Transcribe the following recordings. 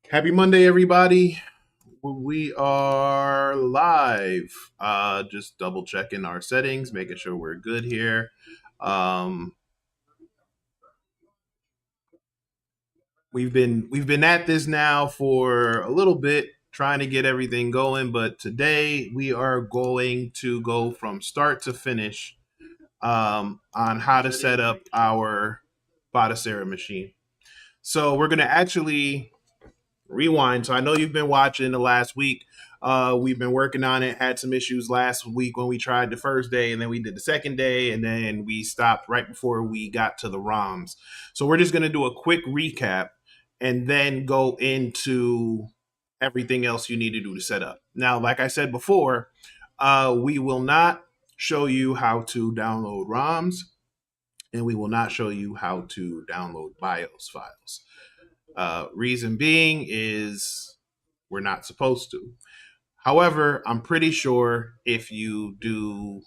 Happy Monday, everybody. We are live. Just double checking our settings, making sure we're good here. Um, we've been at this now for a little bit, trying to get everything going. But today we are going to go from start to finish on how to set up our Botacera machine. So we're gonna actually rewind. So I know you've been watching the last week. We've been working on it. Had some issues last week when we tried the first day, and then we did the second day, and then we stopped right before we got to the ROMs. So we're just gonna do a quick recap and then go into everything else you need to do to set up. Now, like I said before, we will not show you how to download ROMs, and we will not show you how to download BIOS files. Reason being is we're not supposed to. However, I'm pretty sure if you do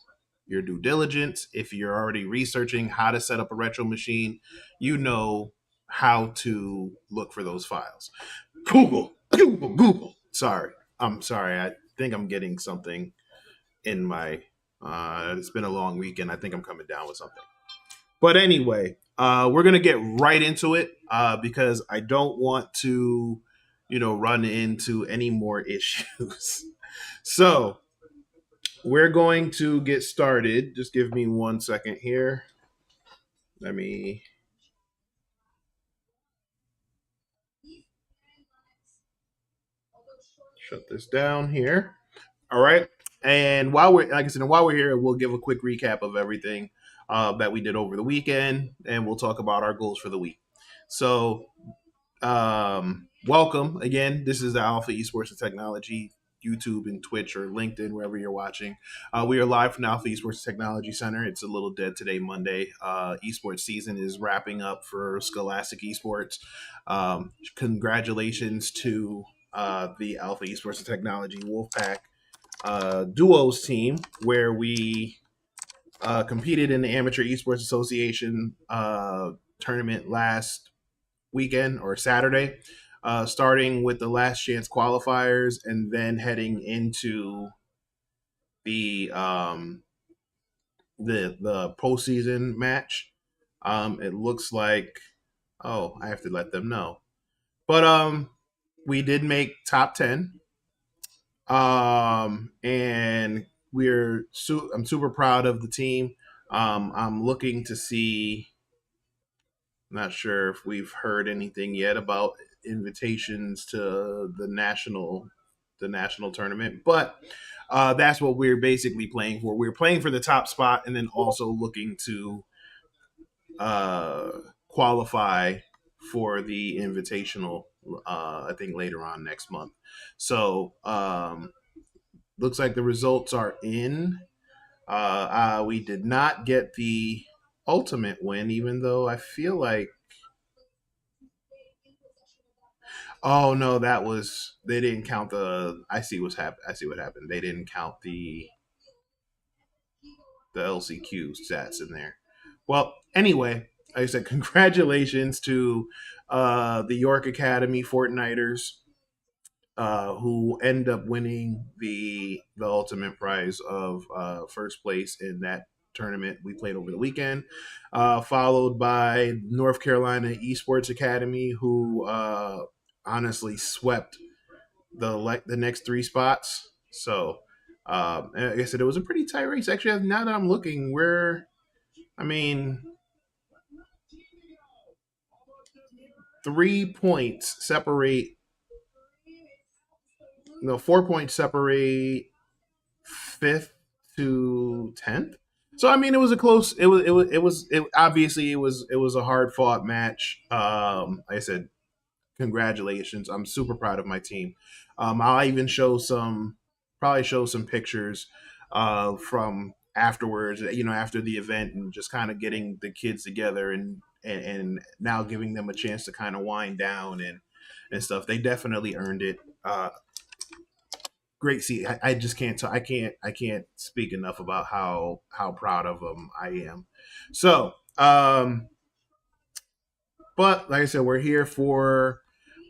your due diligence, if you're already researching how to set up a retro machine, you know how to look for those files. Google. Sorry. I'm sorry. I think I'm getting something in my. It's been a long weekend. I think I'm coming down with something. But anyway, we're gonna get right into it because I don't want to, run into any more issues. So we're going to get started. Just give me 1 second here. Let me shut this down here. All right. And while we're, like I said, and while we're here, we'll give a quick recap of everything that we did over the weekend, and we'll talk about our goals for the week. So welcome again. This is the Alpha Esports Technology YouTube and Twitch or LinkedIn, wherever you're watching. We are live from the Alpha Esports Technology Center. It's a little dead today, Monday. Esports season is wrapping up for Scholastic Esports. Congratulations to the Alpha Esports Technology Wolfpack duos team, where we competed in the Amateur Esports Association tournament last weekend or Saturday, starting with the last chance qualifiers and then heading into the the postseason match. It looks like, oh, I have to let them know, but we did make top 10, and I'm super proud of the team. I'm looking to see. Not sure if we've heard anything yet about invitations to the national tournament, but that's what we're basically playing for. We're playing for the top spot, and then also looking to uh, qualify for the invitational. I think later on next month. So looks like the results are in. We did not get the ultimate win, even though I feel like. Oh no, that was they didn't count the. I see what's happened. I see what happened. They didn't count the LCQ stats in there. Well, anyway, like I said, congratulations to the York Academy Fortniters, who end up winning the ultimate prize of first place in that tournament we played over the weekend. Followed by North Carolina Esports Academy, who honestly swept the next three spots. So, like I said, it was a pretty tight race. Actually, now that I'm looking, I mean, 3 points separate. No, 4 points separate fifth to 10th. So I mean, it was a close. Obviously it was a hard fought match. Like I said, congratulations. I'm super proud of my team. I'll even probably show some pictures from afterwards, after the event, and just kind of getting the kids together, and now giving them a chance to kind of wind down and stuff. They definitely earned it. Great see. I just can't. I can't speak enough about how proud of them I am. So, but like I said, we're here for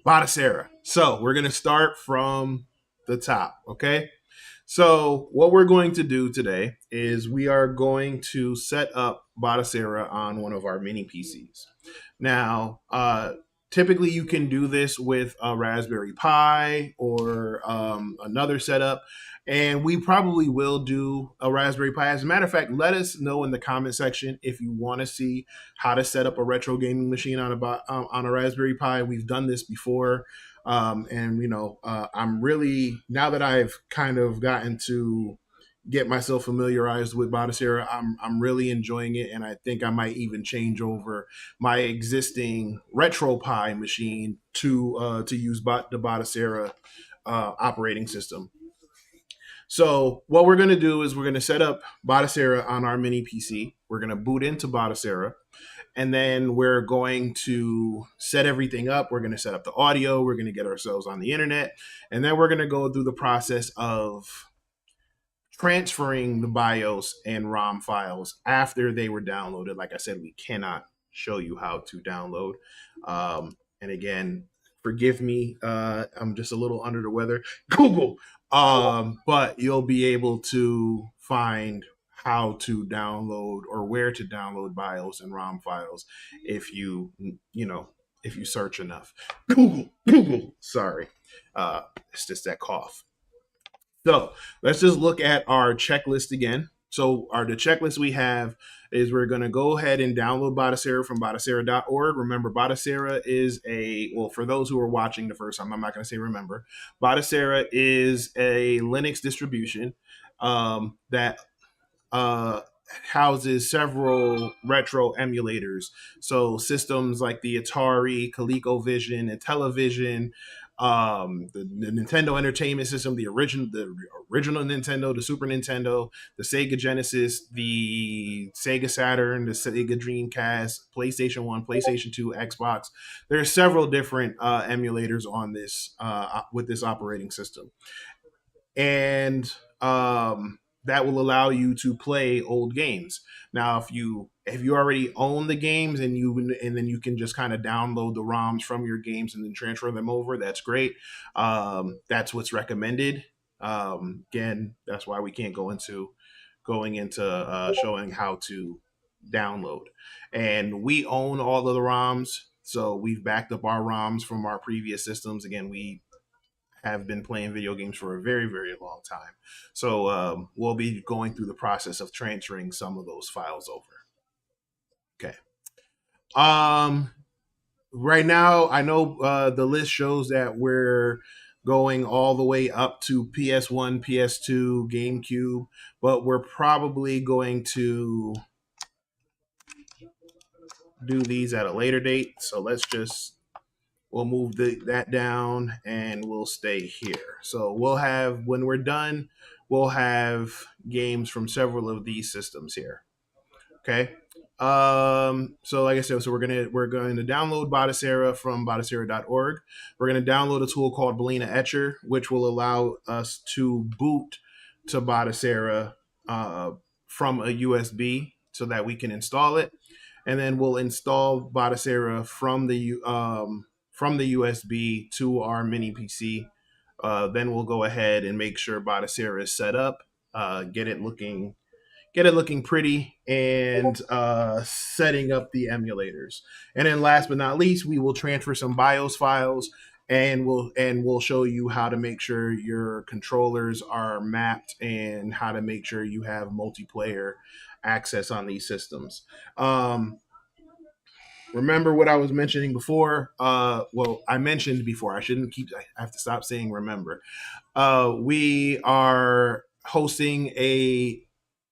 Bonacera. So we're gonna start from the top. Okay. So what we're going to do today is we are going to set up Bonacera on one of our mini PCs. Now, typically you can do this with a Raspberry Pi or another setup, and we probably will do a Raspberry Pi. As a matter of fact, let us know in the comment section if you want to see how to set up a retro gaming machine on a Raspberry Pi. We've done this before. And I'm really, now that I've kind of gotten to get myself familiarized with Bonacera, I'm really enjoying it, and I think I might even change over my existing RetroPie machine to use the Bonacera operating system. So what we're going to do is we're going to set up Bonacera on our mini PC. We're going to boot into Bonacera, and then we're going to set everything up. We're going to set up the audio. We're going to get ourselves on the internet, and then we're going to go through the process of transferring the BIOS and ROM files after they were downloaded. Like I said, we cannot show you how to download. And again, forgive me, I'm just a little under the weather. Google. But you'll be able to find how to download or where to download BIOS and ROM files if if you search enough. Google. Sorry, it's just that cough. So let's just look at our checklist again. So the checklist we have is we're going to go ahead and download Bonacera from Bonacera.org. Remember, Bonacera is for those who are watching the first time, I'm not going to say remember. Bonacera is a Linux distribution that uh, houses several retro emulators. So systems like the Atari, ColecoVision, and Television, the Nintendo Entertainment System, the original Nintendo, the Super Nintendo, the Sega Genesis, the Sega Saturn, the Sega Dreamcast, PlayStation 1, PlayStation 2, Xbox. There are several different emulators on this with this operating system, and that will allow you to play old games. Now, if you already own the games and then you can just kind of download the ROMs from your games and then transfer them over, that's great. That's what's recommended. Again, that's why we can't going into showing how to download. And we own all of the ROMs, so we've backed up our ROMs from our previous systems. Again, we have been playing video games for a very, very long time. So we'll be going through the process of transferring some of those files over. Okay. Um, right now, I know the list shows that we're going all the way up to PS1, PS2, GameCube, but we're probably going to do these at a later date. So we'll move that down and we'll stay here. So when we're done, we'll have games from several of these systems here. Okay. So like I said, so we're going to download Bonacera from Bonacera.org. We're going to download a tool called Balena Etcher, which will allow us to boot to Bonacera from a USB so that we can install it. And then we'll install Bonacera from the USB to our mini PC. Then we'll go ahead and make sure Bonacera is set up, get it looking pretty, and setting up the emulators. And then last but not least, we will transfer some BIOS files, and we'll show you how to make sure your controllers are mapped and how to make sure you have multiplayer access on these systems. Remember what I was mentioning before? I mentioned before. I have to stop saying remember. We are hosting an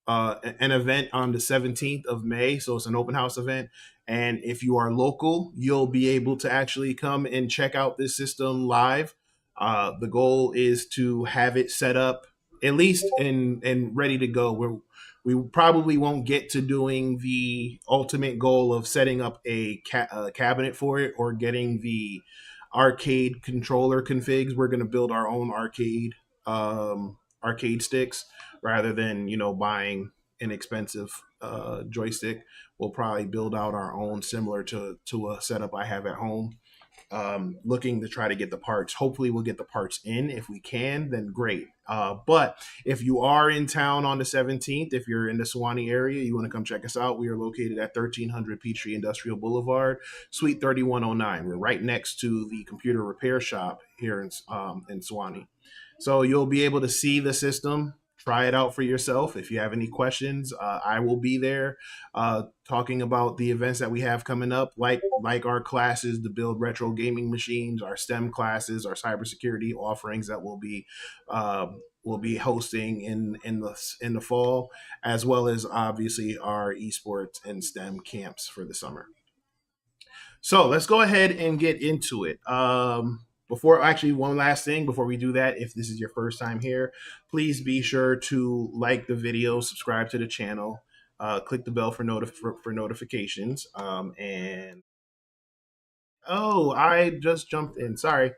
event on the 17th of May. So it's an open house event. And if you are local, you'll be able to actually come and check out this system live. The goal is to have it set up at least and ready to go. We probably won't get to doing the ultimate goal of setting up a cabinet for it or getting the arcade controller configs. We're going to build our own arcade sticks rather than buying inexpensive joystick. We'll probably build out our own similar to a setup I have at home. Looking to try to get the parts. Hopefully, we'll get the parts in. If we can, then great. But if you are in town on the 17th, if you're in the Suwannee area, you want to come check us out. We are located at 1300 Peachtree Industrial Boulevard, Suite 3109. We're right next to the computer repair shop here in Suwannee. So you'll be able to see the system, try it out for yourself. If you have any questions, I will be there talking about the events that we have coming up, like our classes to build retro gaming machines, our STEM classes, our cybersecurity offerings that we'll be hosting in the fall, as well as obviously our esports and STEM camps for the summer. So let's go ahead and get into it. Before actually, one last thing before we do that, if this is your first time here, please be sure to like the video, subscribe to the channel, click the bell for notifications. And oh, I just jumped in. Sorry.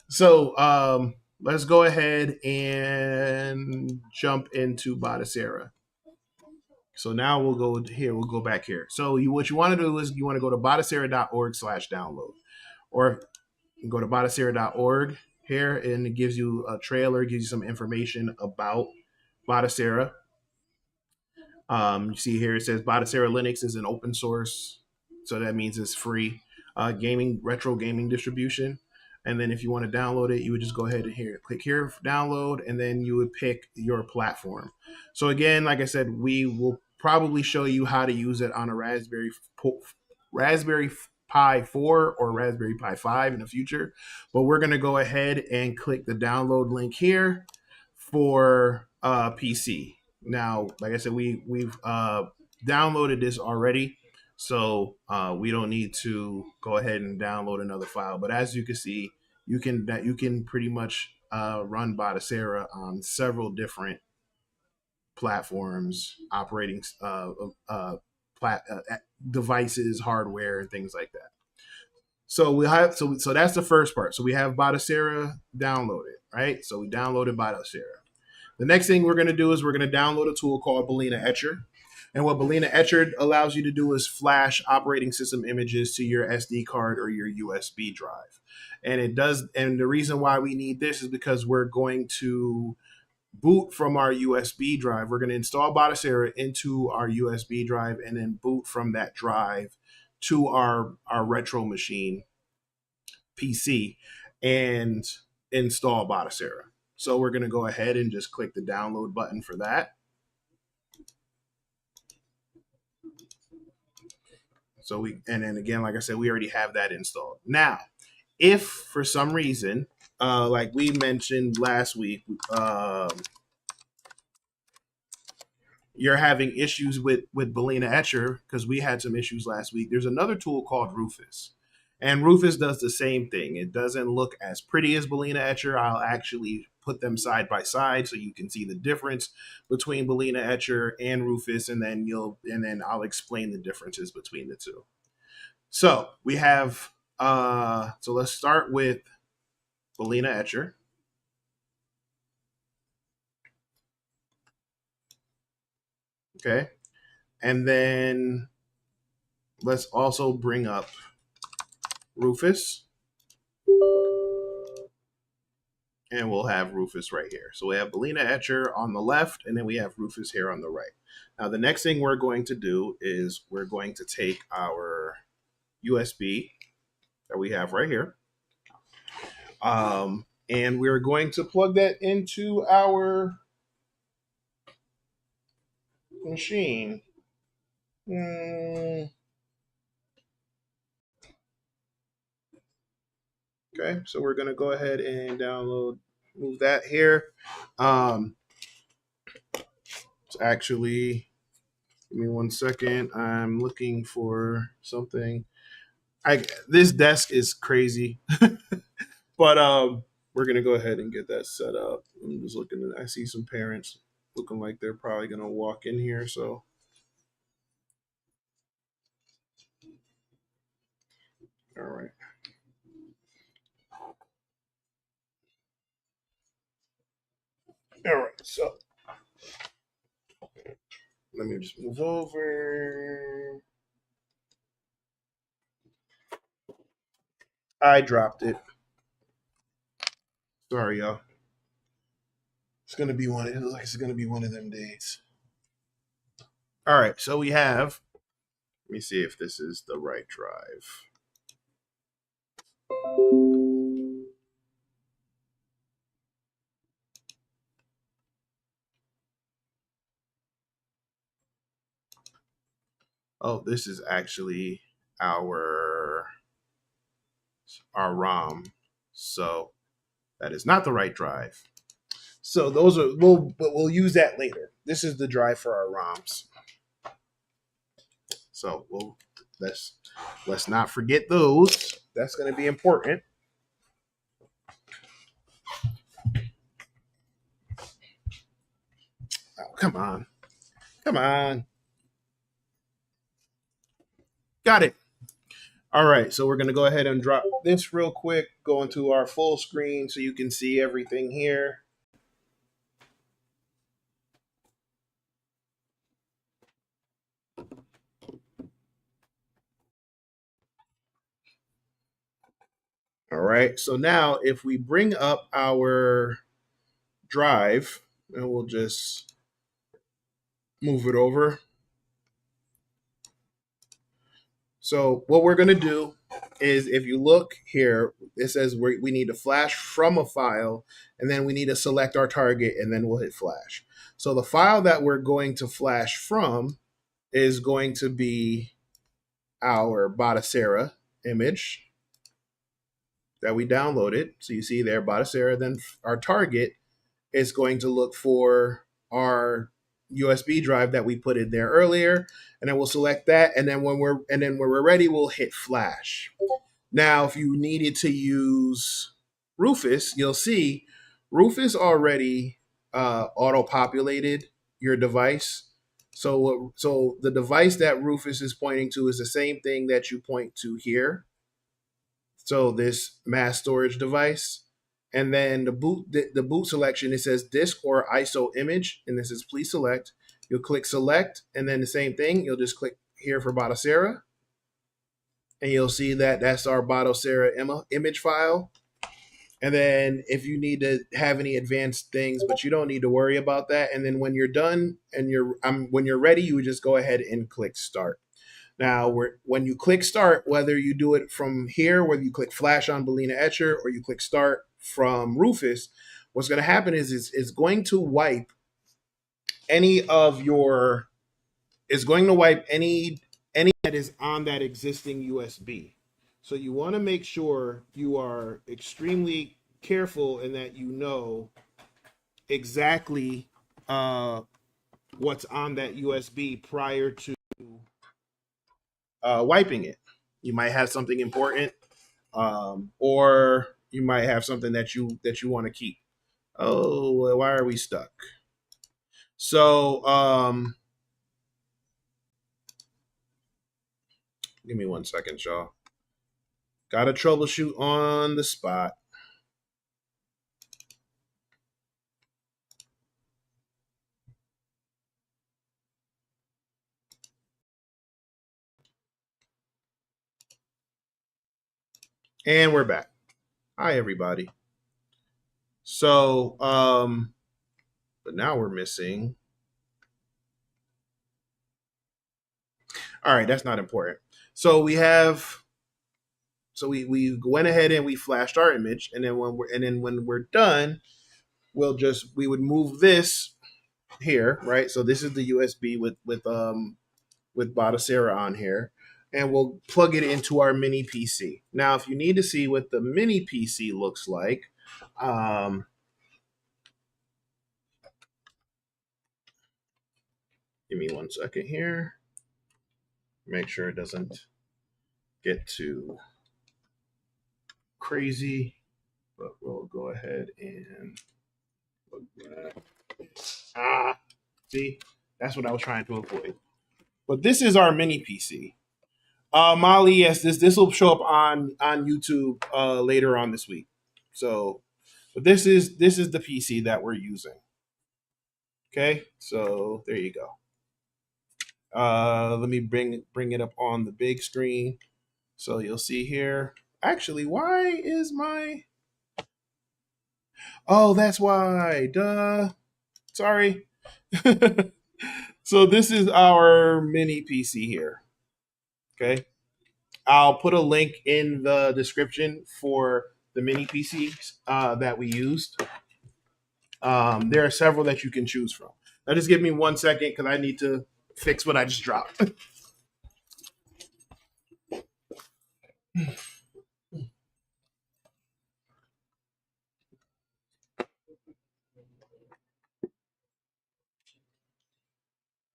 So let's go ahead and jump into Bodicera. So now we'll go here. We'll go back here. So what you want to do is you want to go to bodicera.org/download, or go to bodicera.org here, and it gives you a trailer, gives you some information about Bodicera. You see here it says Bodicera Linux is an open source, so that means it's free gaming retro gaming distribution. And then if you want to download it, you would just go ahead and click here for download, and then you would pick your platform. So again, like I said, we will probably show you how to use it on a Raspberry Pi 4 or Raspberry Pi 5 in the future. But we're going to go ahead and click the download link here for PC. Now, like I said, we've downloaded this already, so we don't need to go ahead and download another file. But as you can see, you can pretty much run Bodicera on several different platforms, operating devices, hardware, and things like that. So we have so that's the first part. So we have Bodicera downloaded, right? So we downloaded Bodicera. The next thing we're going to do is we're going to download a tool called Balena Etcher. And what Balena Etcher allows you to do is flash operating system images to your SD card or your USB drive. And it does. And the reason why we need this is because we're going to boot from our USB drive. We're going to install Bodicera into our USB drive and then boot from that drive to our retro machine PC and install Bodicera. So we're going to go ahead and just click the download button for that. So and then again, like I said, we already have that installed. Now, if for some reason, like we mentioned last week, you're having issues with Balena Etcher, because we had some issues last week, there's another tool called Rufus. And Rufus does the same thing. It doesn't look as pretty as Balena Etcher. I'll actually put them side by side so you can see the difference between Balena Etcher and Rufus, and then I'll explain the differences between the two. So we have so let's start with Balena Etcher. Okay. And then let's also bring up Rufus. And we'll have Rufus right here. So we have Balena Etcher on the left, and then we have Rufus here on the right. Now, the next thing we're going to do is we're going to take our USB that we have right here, and we're going to plug that into our machine. Okay, so we're going to go ahead and move that here. It's actually, give me 1 second. I'm looking for something. This desk is crazy, but we're going to go ahead and get that set up. I'm just looking I see some parents looking like they're probably going to walk in here, so. All right. All right, so Let me just move over. I dropped it. Sorry, y'all. It's gonna be one. It looks like it's gonna be one of them days. All right, so we have. Let me see if this is the right drive. Oh, this is actually our our ROM. So that is not the right drive. So those are we'll use that later. This is the drive for our ROMs. So let's not forget those. That's going to be important. Oh, come on. Come on. Got it. All right, so we're going to go ahead and drop this real quick, go into our full screen so you can see everything here. All right, so now if we bring up our drive, and we'll just move it over. So what we're going to do is if you look here, it says we need to flash from a file, and then we need to select our target, and then we'll hit flash. So the file that we're going to flash from is going to be our Batocera image that we downloaded. So you see there, Batocera. Then our target is going to look for our USB drive that we put in there earlier, and then we'll select that. And then when we're ready, we'll hit flash. Now, if you needed to use Rufus, you'll see Rufus already auto-populated your device. So the device that Rufus is pointing to is the same thing that you point to here. So this mass storage device, and then the boot selection, it says disk or ISO image, and this is please select. You'll click select, and then the same thing. You'll just click here for Batocera, and you'll see that that's our Batocera image file. And then if you need to have any advanced things, but you don't need to worry about that. And then when you're done and when you're ready, you would just go ahead and click start. Now, when you click start, whether you do it from here, whether you click flash on Belina Etcher or you click start from Rufus, what's going to happen is it's going to wipe any of your, it's going to wipe any that is on that existing USB. So you want to make sure you are extremely careful and that you know exactly what's on that USB prior to wiping it. You might have something important, or you might have something that you want to keep. Oh, why are we stuck? So, give me 1 second, y'all. Got to troubleshoot on the spot. And we're back. Hi, everybody. So, but now we're missing. All right, that's not important. So we went ahead and we flashed our image, and then when we're done, we would move this here, right? So this is the USB with Batocera on here, and we'll plug it into our mini PC. Now, if you need to see what the mini PC looks like, give me 1 second here. Make sure it doesn't get too crazy, but we'll go ahead and look that. See, that's what I was trying to avoid. But this is our mini PC. Molly, yes, this will show up on YouTube later on this week. So, but this is the PC that we're using. Okay, so there you go. Let me bring it up on the big screen so you'll see here. Actually, why is my? Oh, that's why. Duh. Sorry. So this is our mini PC here. Okay. I'll put a link in the description for the mini PCs that we used. There are several that you can choose from. Now, just give me 1 second because I need to fix what I just dropped.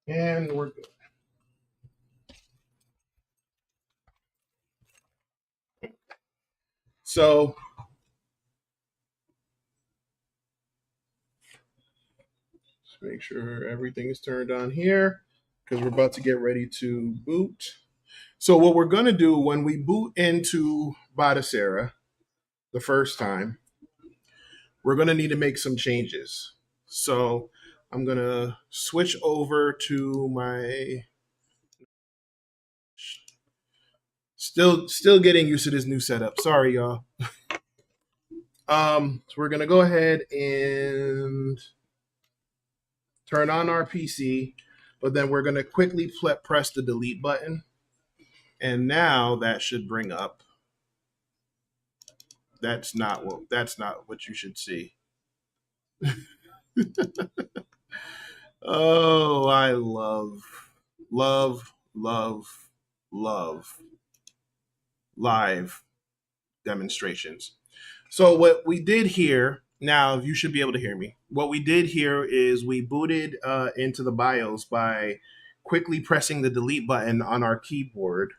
And we're good. So, let's make sure everything is turned on here because we're about to get ready to boot. So, what we're going to do when we boot into Batacera the first time, we're going to need to make some changes. So, I'm going to switch over to my still getting used to this new setup. Sorry, y'all. So we're gonna go ahead and turn on our PC, but then we're gonna quickly press the delete button, and now that should bring up. That's not what you should see. Oh, I love, love, love live demonstrations. So what we did here, now you should be able to hear me. What we did here is we booted into the BIOS by quickly pressing the delete button on our keyboard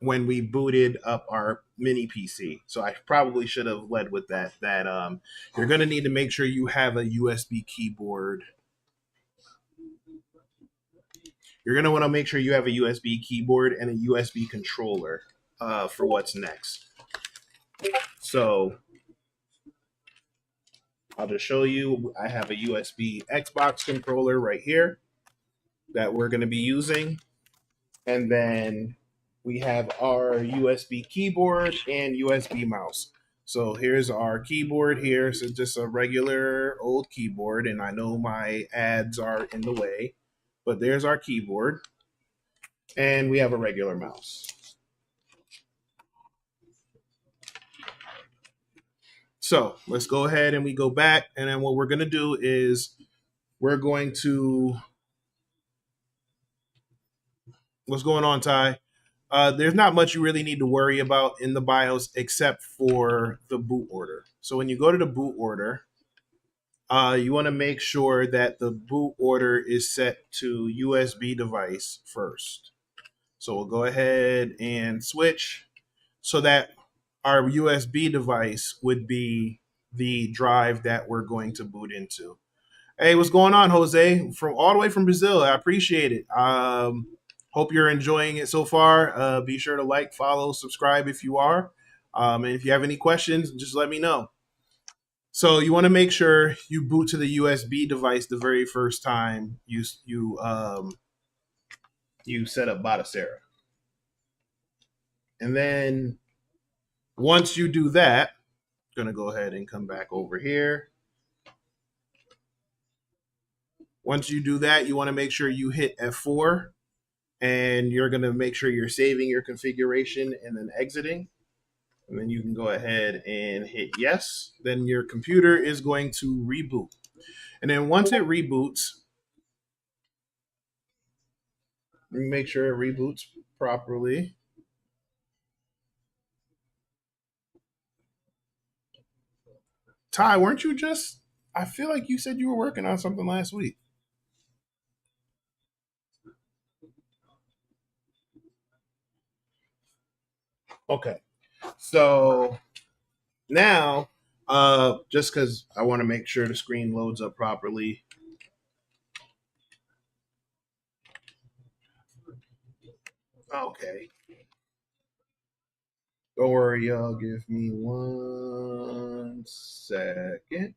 when we booted up our mini PC. So I probably should have led with that. You're going to need to make sure you have a USB keyboard. You're going to want to make sure you have a USB keyboard and a USB controller for what's next. So I'll just show you. I have a USB Xbox controller right here that we're going to be using. And then we have our USB keyboard and USB mouse. So here's our keyboard here. So just a regular old keyboard. And I know my ads are in the way, but there's our keyboard. And we have a regular mouse. So let's go ahead and we go back. And then what we're going to do is we're going to. What's going on, Ty? There's not much you really need to worry about in the BIOS except for the boot order. So when you go to the boot order, you want to make sure that the boot order is set to USB device first. So we'll go ahead and switch so that our USB device would be the drive that we're going to boot into. Hey, what's going on, Jose? From all the way from Brazil. I appreciate it. Hope you're enjoying it so far. Be sure to like, follow, subscribe if you are. And if you have any questions, just let me know. So you want to make sure you boot to the USB device the very first time you set up Batacera. And then once you do that, I'm gonna go ahead and come back over here. Once you do that, you want to make sure you hit F4 and you're going to make sure you're saving your configuration and then exiting. And then you can go ahead and hit yes. Then your computer is going to reboot. And then once it reboots, make sure it reboots properly. Ty, weren't you just? I feel like you said you were working on something last week. Okay. So now, just because I want to make sure the screen loads up properly. Okay. Don't worry, y'all. Give me 1 second.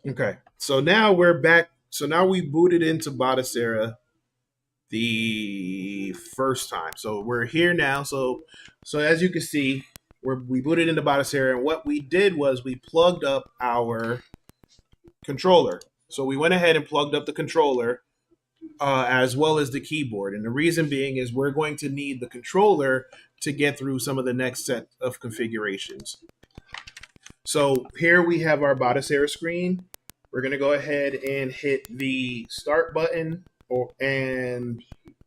Okay. So now we're back. So now we booted into Batacera the first time. So we're here now. So as you can see, we booted into Batacera, and what we did was we plugged up our controller. So we went ahead and plugged up the controller as well as the keyboard. And the reason being is we're going to need the controller to get through some of the next set of configurations. So here we have our Batacera screen. We're going to go ahead and hit the start button, and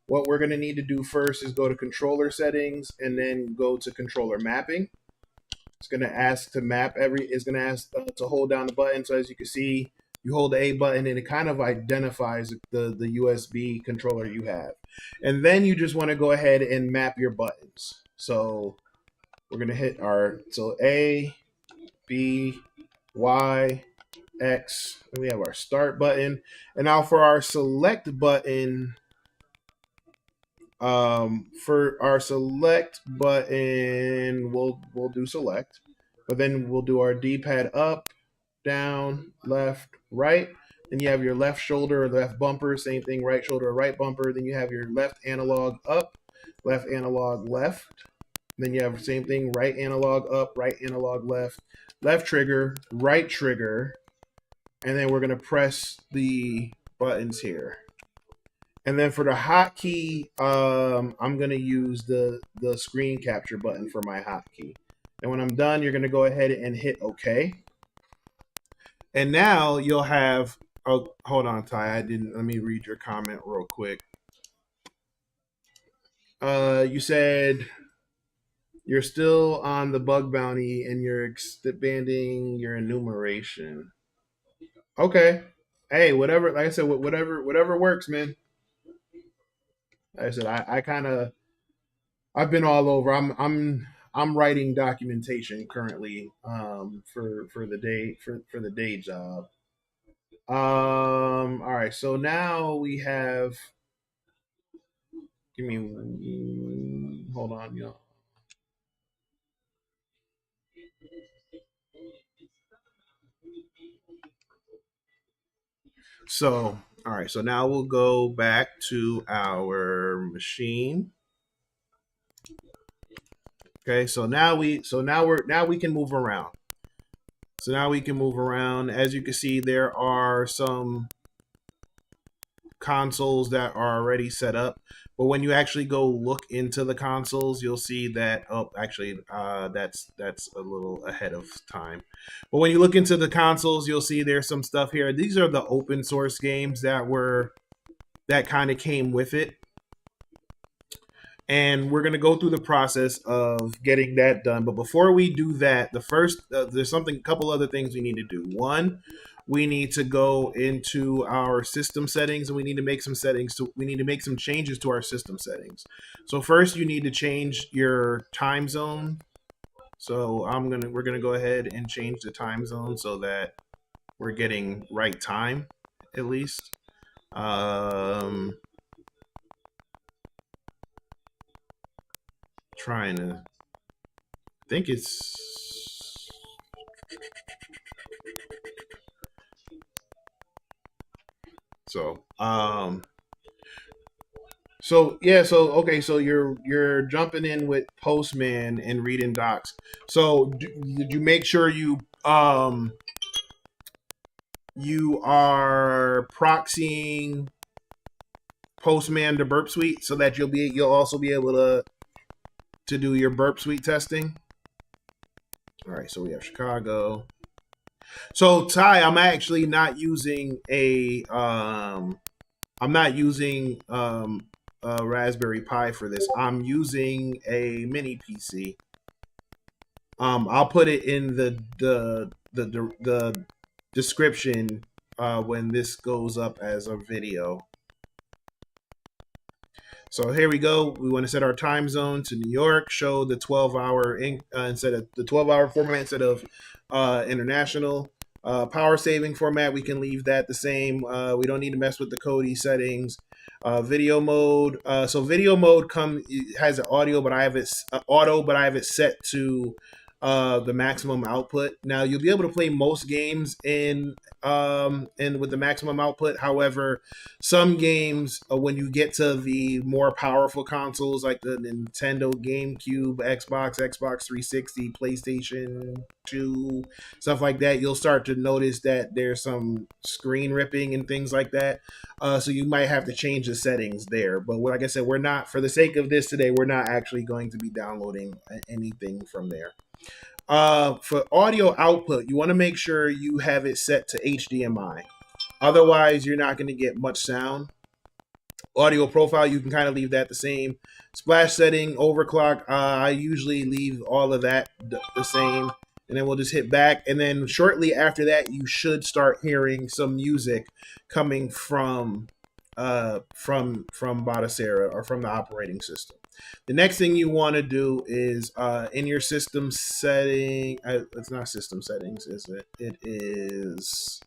what we're going to need to do first is go to controller settings and then go to controller mapping. It's going to ask to it's going to ask to hold down the button. So as you can see, you hold the A button and it kind of identifies the USB controller you have. And then you just want to go ahead and map your buttons. So we're going to hit so A, B, Y, X, and we have our start button. And now for our select button, we'll do select, but then we'll do our D-pad up, down, left, right. Then you have your left shoulder or left bumper, same thing, right shoulder or right bumper. Then you have your left analog up, left analog left. Then you have the same thing, right analog up, right analog left, left trigger, right trigger, and then we're gonna press the buttons here. And then for the hotkey, I'm gonna use the screen capture button for my hotkey. And when I'm done, you're gonna go ahead and hit OK. And now you'll have. Oh, hold on, Ty. Let me read your comment real quick. You said you're still on the bug bounty and you're expanding your enumeration. Okay. Hey, whatever. Like I said, whatever works, man. Like I said, I kind of I've been all over. I'm writing documentation currently for the day job. All right. So now we have. Give me. Hold on, y'all. So all right. So now we'll go back to our machine. Okay. Now we can move around. So now we can move around. As you can see, there are some consoles that are already set up. But when you actually go look into the consoles, you'll see that that's a little ahead of time. But when you look into the consoles, you'll see there's some stuff here. These are the open source games that kind of came with it. And we're going to go through the process of getting that done. But before we do that, there's a couple other things we need to do. One, we need to go into our system settings, and we need to make some changes to our system settings. So first, you need to change your time zone. So we're gonna go ahead and change the time zone so that we're getting right time at least. Trying to think it's so okay, so you're jumping in with Postman and reading docs. So did you make sure you are proxying Postman to Burp Suite so that you'll also be able to do your Burp Suite testing? All right, so we have Chicago. So Ty, I'm actually not using a Raspberry Pi for this. I'm using a mini PC. I'll put it in the description when this goes up as a video. So here we go. We want to set our time zone to New York. Show the 12-hour instead of the 12-hour format instead of international. Power saving format, we can leave that the same. We don't need to mess with the Kodi settings. Video mode. So video mode has an audio, but I have it auto, but I have it set to the maximum output. Now you'll be able to play most games in with the maximum output. However, some games when you get to the more powerful consoles like the Nintendo, GameCube, Xbox 360, PlayStation 2, stuff like that, you'll start to notice that there's some screen ripping and things like that. So you might have to change the settings there. But like I said, we're not, for the sake of this today, we're not actually going to be downloading anything from there. For audio output, you want to make sure you have it set to HDMI. Otherwise, you're not going to get much sound. Audio profile, you can kind of leave that the same. Splash setting, overclock, I usually leave all of that the same. And then we'll just hit back. And then shortly after that, you should start hearing some music coming from Batacera or from the operating system. The next thing you want to do is in your system setting. It's not system settings, is it? It is.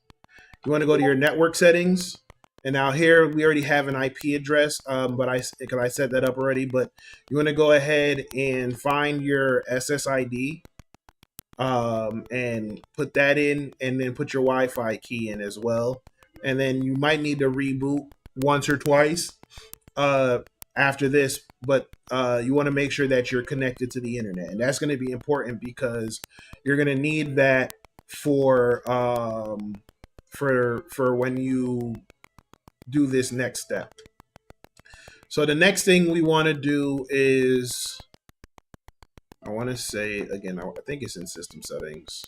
You want to go to your network settings. And now here we already have an IP address, but because I set that up already. But you want to go ahead and find your SSID and put that in, and then put your Wi-Fi key in as well. And then you might need to reboot once or twice after this, but you want to make sure that you're connected to the internet, and that's going to be important because you're going to need that for when you do this next step. So the next thing we want to do is, I want to say again, I think it's in system settings.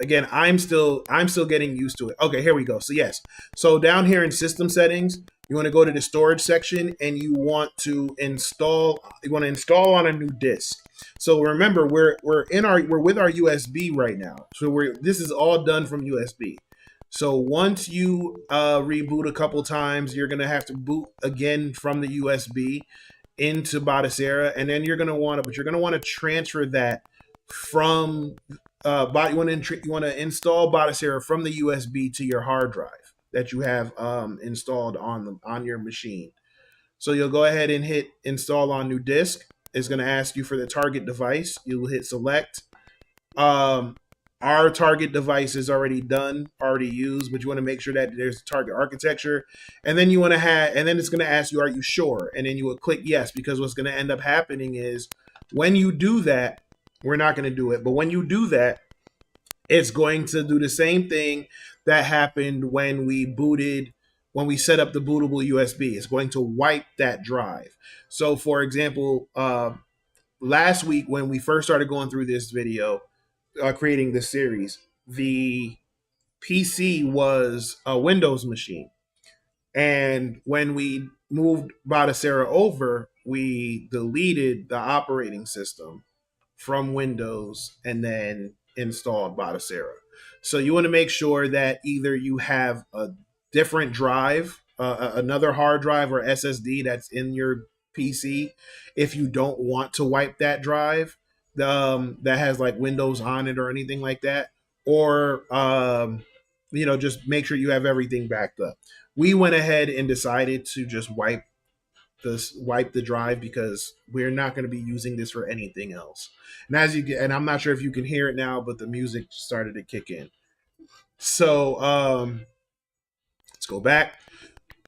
Again, I'm still getting used to it. Okay, here we go. So yes, so down here in system settings, you want to go to the storage section and you want to install. You want to install on a new disk. So remember, we're with our USB right now. So this is all done from USB. So once you reboot a couple times, you're gonna have to boot again from the USB into Batacera, and then you're gonna want to transfer that from you want to install Batacera from the USB to your hard drive that you have installed on your machine. So you'll go ahead and hit install on new disk. It's going to ask you for the target device. You will hit select. Our target device is already used, but you want to make sure that there's target architecture. And then it's going to ask you, are you sure? And then you will click yes, because what's going to end up happening is when you do that, we're not going to do it, but when you do that, it's going to do the same thing that happened when we set up the bootable USB. It's going to wipe that drive. So for example, last week when we first started going through this video, creating this series, the PC was a Windows machine. And when we moved Batacera over, we deleted the operating system from Windows and then installed Batacera. So you want to make sure that either you have a different drive, another hard drive or SSD that's in your PC, if you don't want to wipe that drive that has like Windows on it or anything like that, or just make sure you have everything backed up. We went ahead and decided to just wipe the drive because we're not going to be using this for anything else. And I'm not sure if you can hear it now, but the music started to kick in. So let's go back.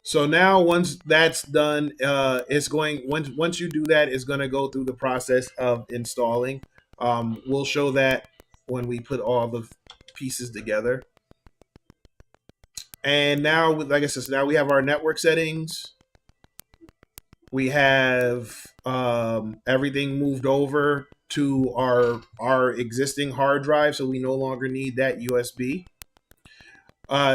So now once that's done, once you do that, it's going to go through the process of installing. We'll show that when we put all the pieces together. And now, like I said, now we have our network settings. We have everything moved over to our existing hard drive, so we no longer need that USB.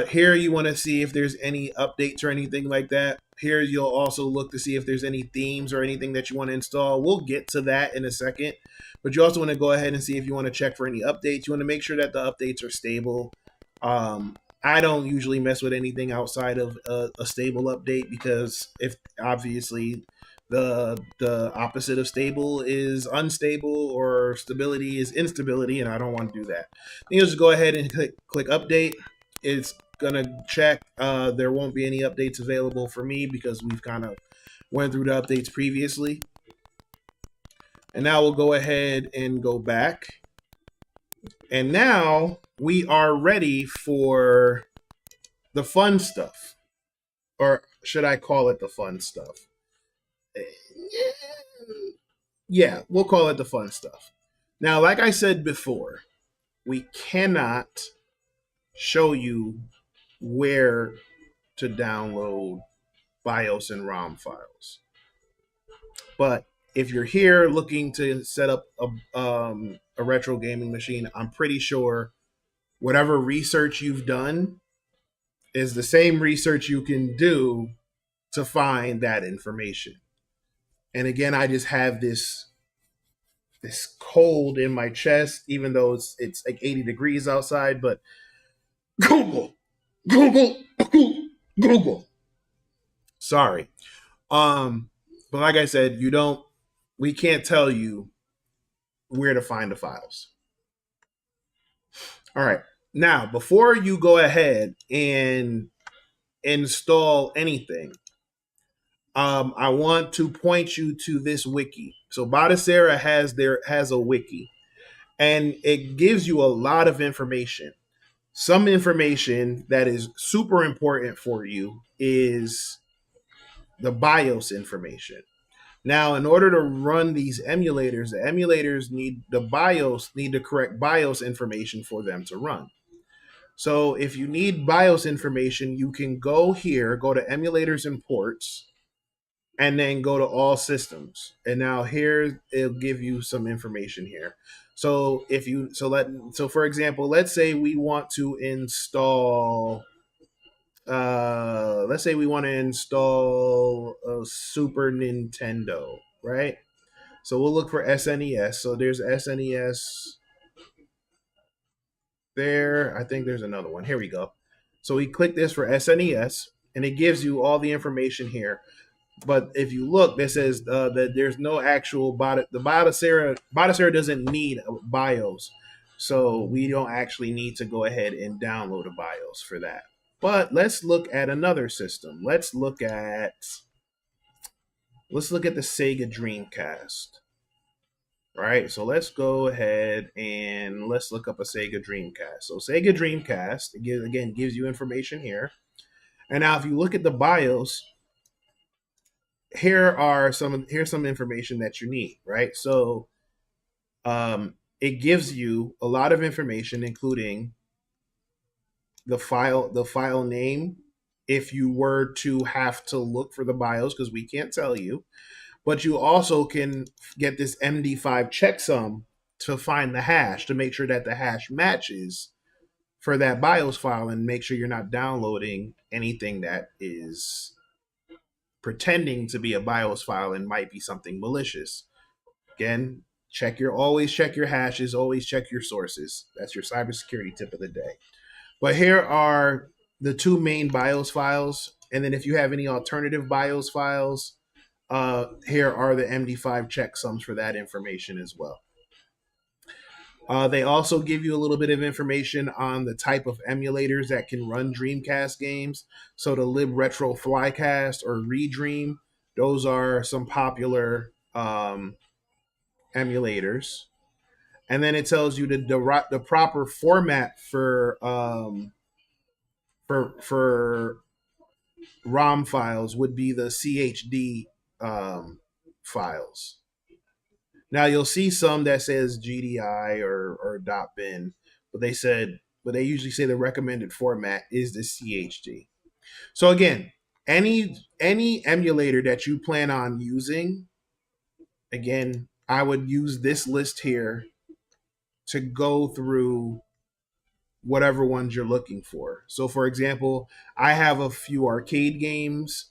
Here you want to see if there's any updates or anything like that. Here you'll also look to see if there's any themes or anything that you want to install. We'll get to that in a second, but you also want to go ahead and see if you want to check for any updates. You want to make sure that the updates are stable. I don't usually mess with anything outside of a stable update, because if obviously the opposite of stable is unstable or stability is instability, and I don't want to do that. Then you'll just go ahead and click update. It's gonna check. There won't be any updates available for me because we've kind of went through the updates previously. And now we'll go ahead and go back. And now we are ready for the fun stuff. Or should I call it the fun stuff? Yeah, we'll call it the fun stuff. Now, like I said before, we cannot show you where to download BIOS and ROM files. But if you're here looking to set up a retro gaming machine, I'm pretty sure whatever research you've done is the same research you can do to find that information. And again, I just have this cold in my chest, even though it's like 80 degrees outside. But Google, Google, Google. Sorry. But like I said, we can't tell you where to find the files. All right. Now, before you go ahead and install anything, I want to point you to this wiki. So Bodicera has a wiki, and it gives you a lot of information. Some information that is super important for you is the BIOS information. Now, in order to run these emulators, the emulators need the correct BIOS information for them to run. So if you need BIOS information, you can go here, go to emulators and ports, and then go to all systems. And now here it'll give you some information here. So if you so for example, let's say we want to install let's say we want to install a Super Nintendo, right? So we'll look for SNES. So there's SNES there. I think there's another one. Here we go. So we click this for SNES, and it gives you all the information here. But if you look, it says that there's no actual the Bodicera doesn't need a BIOS, so we don't actually need to go ahead and download a BIOS for that. But let's look at another system. Let's look at the Sega Dreamcast. Right, so let's go ahead and let's look up a Sega Dreamcast. So Sega Dreamcast again gives you information here. And now if you look at the BIOS, here's some information that you need, right? So it gives you a lot of information, including the file name, if you were to have to look for the BIOS, because we can't tell you. But you also can get this MD5 checksum to find the hash, to make sure that the hash matches for that BIOS file, and make sure you're not downloading anything that is pretending to be a BIOS file and might be something malicious. Again, always check your hashes, always check your sources. That's your cybersecurity tip of the day. But here are the two main BIOS files, and then if you have any alternative BIOS files, here are the MD5 checksums for that information as well. They also give you a little bit of information on the type of emulators that can run Dreamcast games. So the LibRetro Flycast or Redream, those are some popular emulators. And then it tells you the proper format for ROM files would be the CHD files. Now you'll see some that says GDI or .bin, but they usually say the recommended format is the CHD. So again, any emulator that you plan on using, again, I would use this list here to go through whatever ones you're looking for. So for example, I have a few arcade games.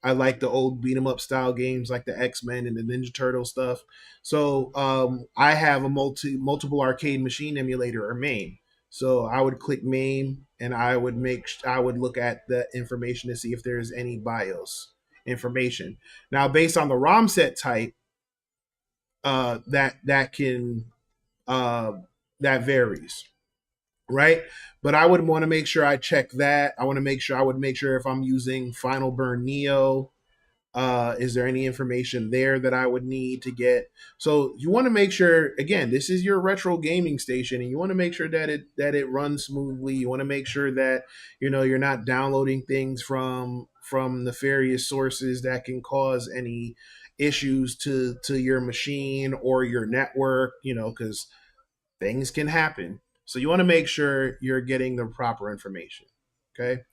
I like the old beat 'em up style games like the X-Men and the Ninja Turtle stuff. So I have a multiple arcade machine emulator, or MAME. So I would click MAME, and I would look at the information to see if there's any BIOS information. Now, based on the ROM set type, that varies, right? But I would want to make sure I check that. I would make sure if I'm using Final Burn Neo, Is there any information there that I would need to get? So you want to make sure, again, this is your retro gaming station, and you want to make sure that it runs smoothly. You want to make sure that you're not downloading things from nefarious sources that can cause any issues to your machine or your network. Because things can happen. So you want to make sure you're getting the proper information. Okay.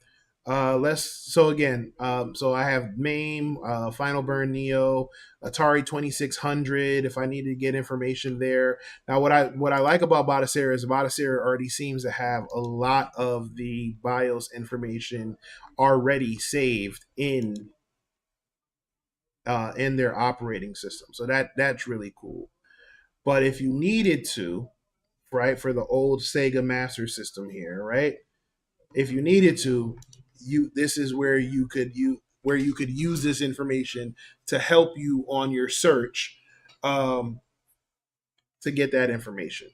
Let's so again. So I have MAME, Final Burn Neo, Atari 2600. If I need to get information there. Now, what I like about Bodicera is Bodicera already seems to have a lot of the BIOS information already saved in their operating system. So that's really cool. But if you needed to, right, for the old Sega Master System here, right? If you needed to, this is where you could use this information to help you on your search, um, to get that information,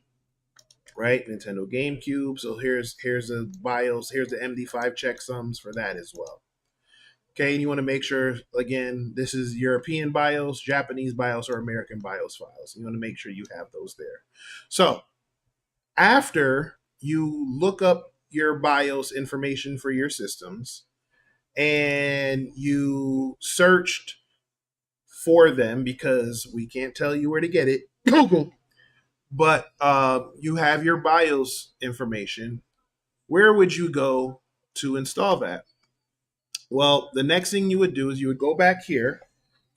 right? Nintendo GameCube. So here's the BIOS. Here's the MD5 checksums for that as well. Okay, and you want to make sure again this is European BIOS, Japanese BIOS, or American BIOS files. You want to make sure you have those there. So after you look up your BIOS information for your systems and you searched for them because we can't tell you where to get it, Google, but you have your BIOS information, where would you go to install that? Well, the next thing you would do is you would go back here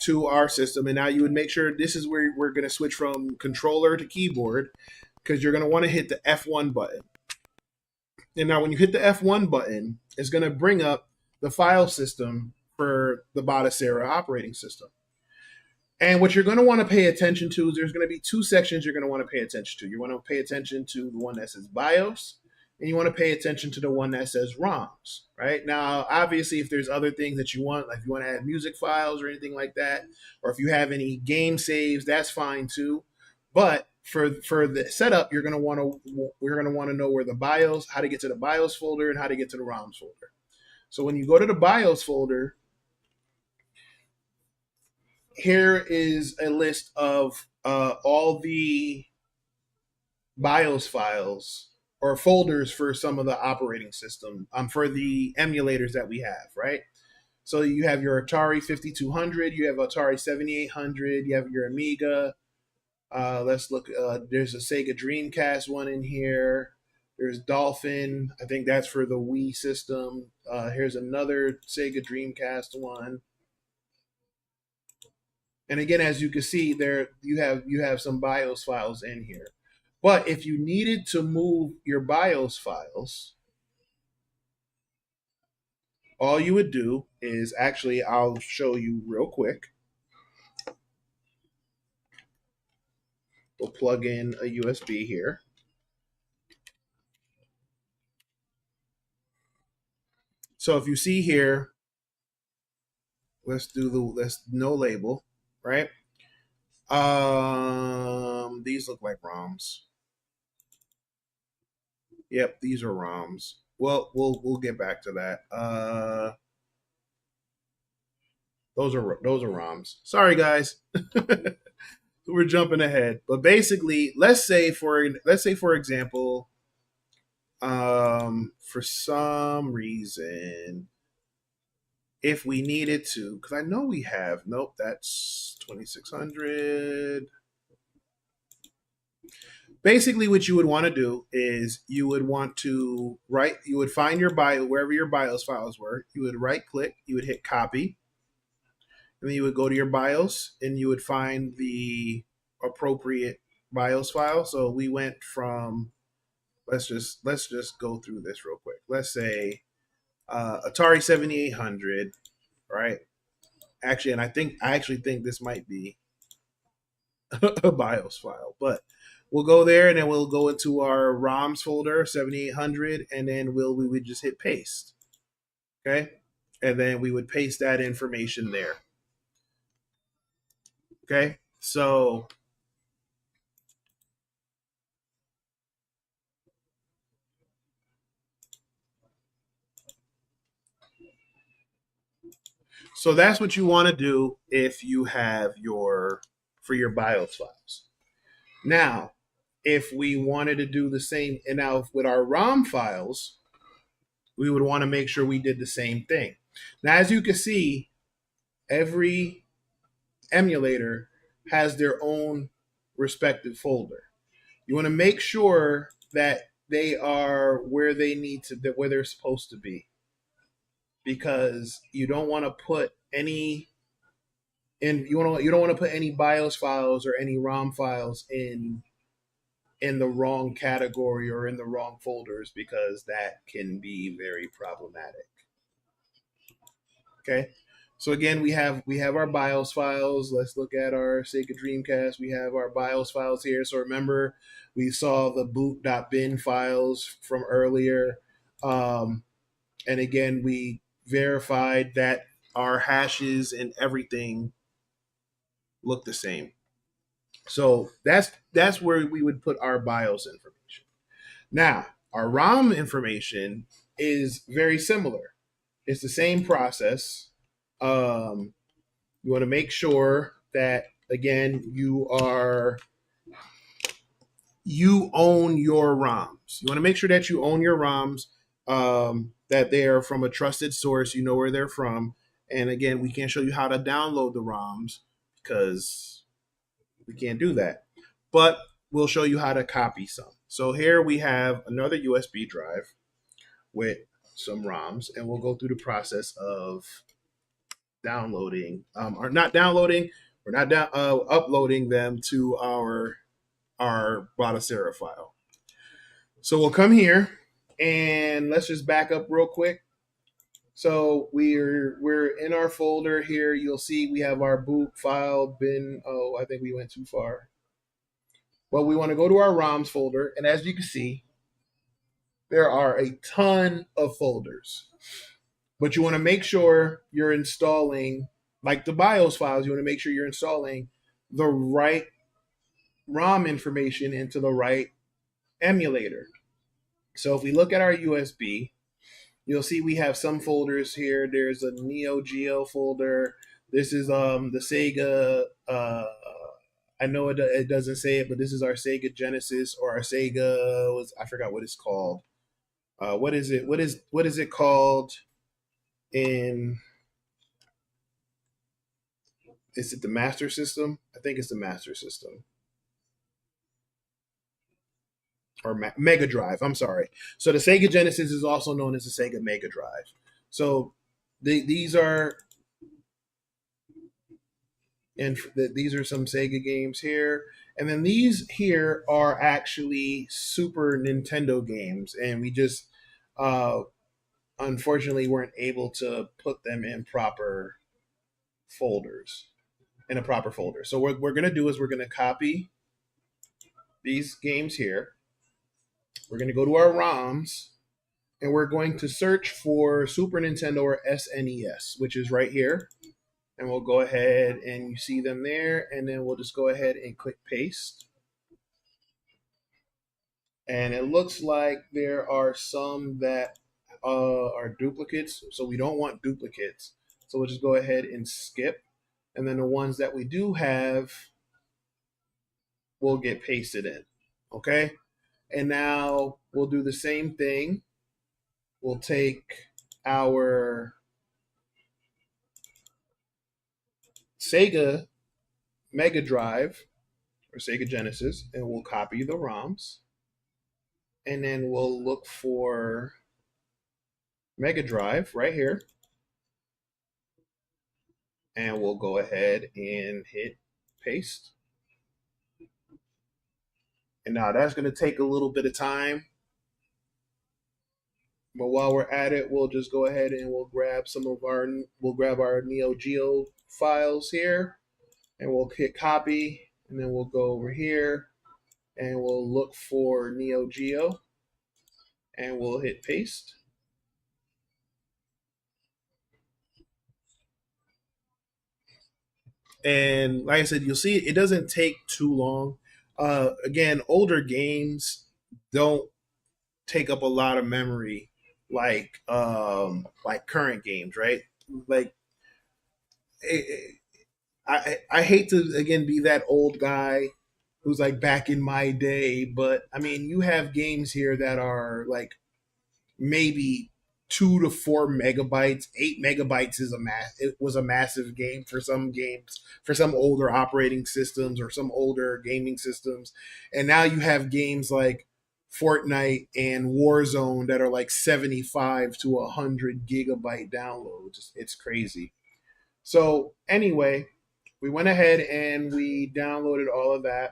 to our system, and now you would make sure this is where we're going to switch from controller to keyboard because you're going to want to hit the F1 button. And now when you hit the F1 button, it's going to bring up the file system for the Bodicera operating system. And what you're going to want to pay attention to is there's going to be two sections you're going to want to pay attention to. You want to pay attention to the one that says BIOS, and you want to pay attention to the one that says ROMs, right? Now, obviously, if there's other things that you want, like if you want to add music files or anything like that, or if you have any game saves, that's fine too. But for the setup, we're going to want to know where the BIOS, how to get to the BIOS folder, and how to get to the ROMs folder. So when you go to the BIOS folder, here is a list of all the BIOS files or folders for some of the operating system, for the emulators that we have, right? So you have your Atari 5200, you have Atari 7800, you have your Amiga. Let's look. There's a Sega Dreamcast one in here. There's Dolphin. I think that's for the Wii system. Here's another Sega Dreamcast one. And again, as you can see, there you have some BIOS files in here. But if you needed to move your BIOS files, all you would do is actually, I'll show you real quick. We'll plug in a USB here. So if you see here, let's no label, right? These look like ROMs. Yep, these are ROMs. Well, we'll get back to that. Those are ROMs. Sorry, guys. We're jumping ahead, but basically, let's say for example, for some reason, if we needed to, because I know we have, nope, that's 2600. Basically, what you would want to do is you would want to you would find your BIOS, wherever your BIOS files were, you would right click, you would hit copy, and then you would go to your BIOS and you would find the appropriate BIOS file. So we went from, let's just go through this real quick. Let's say Atari 7800, right? Actually, and I actually think this might be a BIOS file, but we'll go there and then we'll go into our ROMs folder 7800, and then we would just hit paste, okay, and then we would paste that information there. Okay, so So that's what you want to do if you have your for your BIOS files. Now, if we wanted to do the same, and now with our ROM files, we would want to make sure we did the same thing. Now, as you can see, every emulator has their own respective folder. You want to make sure that they are where they need to, where they're supposed to be, because you don't want to put any and you don't want to put any BIOS files or any ROM files in the wrong category or in the wrong folders, because that can be very problematic. Okay. So again, we have our BIOS files. Let's look at our Sega Dreamcast. We have our BIOS files here. So remember, we saw the boot.bin files from earlier. And again, we verified that our hashes and everything look the same. So that's where we would put our BIOS information. Now, our ROM information is very similar. It's the same process. Um, you want to make sure that again you own your ROMs. You want to make sure that you own your ROMs, that they are from a trusted source. You know where they're from. And again, we can't show you how to download the ROMs because we can't do that. But we'll show you how to copy some. So here we have another USB drive with some ROMs, and we'll go through the process of downloading, or not downloading, we're not uploading them to our Batacera file. So we'll come here and let's just back up real quick. So we're in our folder here. You'll see we have our boot file bin. Oh, I think we went too far. Well, we want to go to our ROMs folder, and as you can see, there are a ton of folders. But you want to make sure you're installing, like the BIOS files, you want to make sure you're installing the right ROM information into the right emulator. So if we look at our USB, you'll see we have some folders here. There's a Neo Geo folder. This is the Sega. I know it doesn't say it, but this is our Sega Genesis or our Sega. I forgot what it's called. What is it? What is it called? In Is it the Master System? I think it's the Master System or Mega Drive. I'm sorry. So the Sega Genesis is also known as the Sega Mega Drive. So these are these are some Sega games here, and then these here are actually Super Nintendo games, and we just unfortunately weren't able to put them in proper folders in a proper folder. So what we're going to do is we're going to copy these games here. We're going to go to our ROMs, and we're going to search for Super Nintendo or SNES, which is right here. And we'll go ahead and you see them there, and then we'll just go ahead and click paste. And it looks like there are some that are duplicates, so we don't want duplicates. So we'll just go ahead and skip. And then the ones that we do have will get pasted in. Okay? And now we'll do the same thing. We'll take our Sega Mega Drive or Sega Genesis, and we'll copy the ROMs. And then we'll look for Mega Drive right here. And we'll go ahead and hit paste. And now that's going to take a little bit of time. But while we're at it, we'll just go ahead and we'll grab our Neo Geo files here, and we'll hit copy, and then we'll go over here and we'll look for Neo Geo and we'll hit paste. And like I said, you'll see it doesn't take too long. Again, older games don't take up a lot of memory like current games, right? Like I hate to again be that old guy who's like back in my day, but I mean, you have games here that are like maybe 2 to 4 megabytes. 8 megabytes is it was a massive game for some games, for some older operating systems or some older gaming systems. And now you have games like Fortnite and Warzone that are like 75 to 100 gigabyte downloads. It's crazy. So anyway, we went ahead and we downloaded all of that.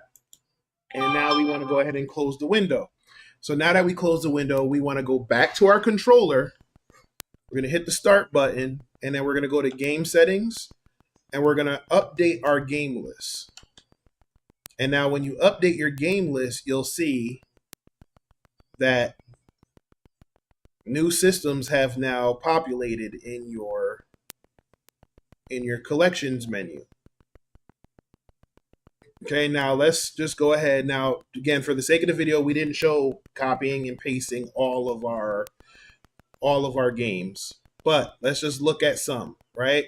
And now we want to go ahead and close the window. So now that we close the window, we want to go back to our controller. We're going to hit the start button, and then we're going to go to game settings, and we're going to update our game list. And now when you update your game list, you'll see that new systems have now populated in your collections menu. Okay, now let's just go ahead. Now, again, for the sake of the video, we didn't show copying and pasting all of our games, but let's just look at some, right?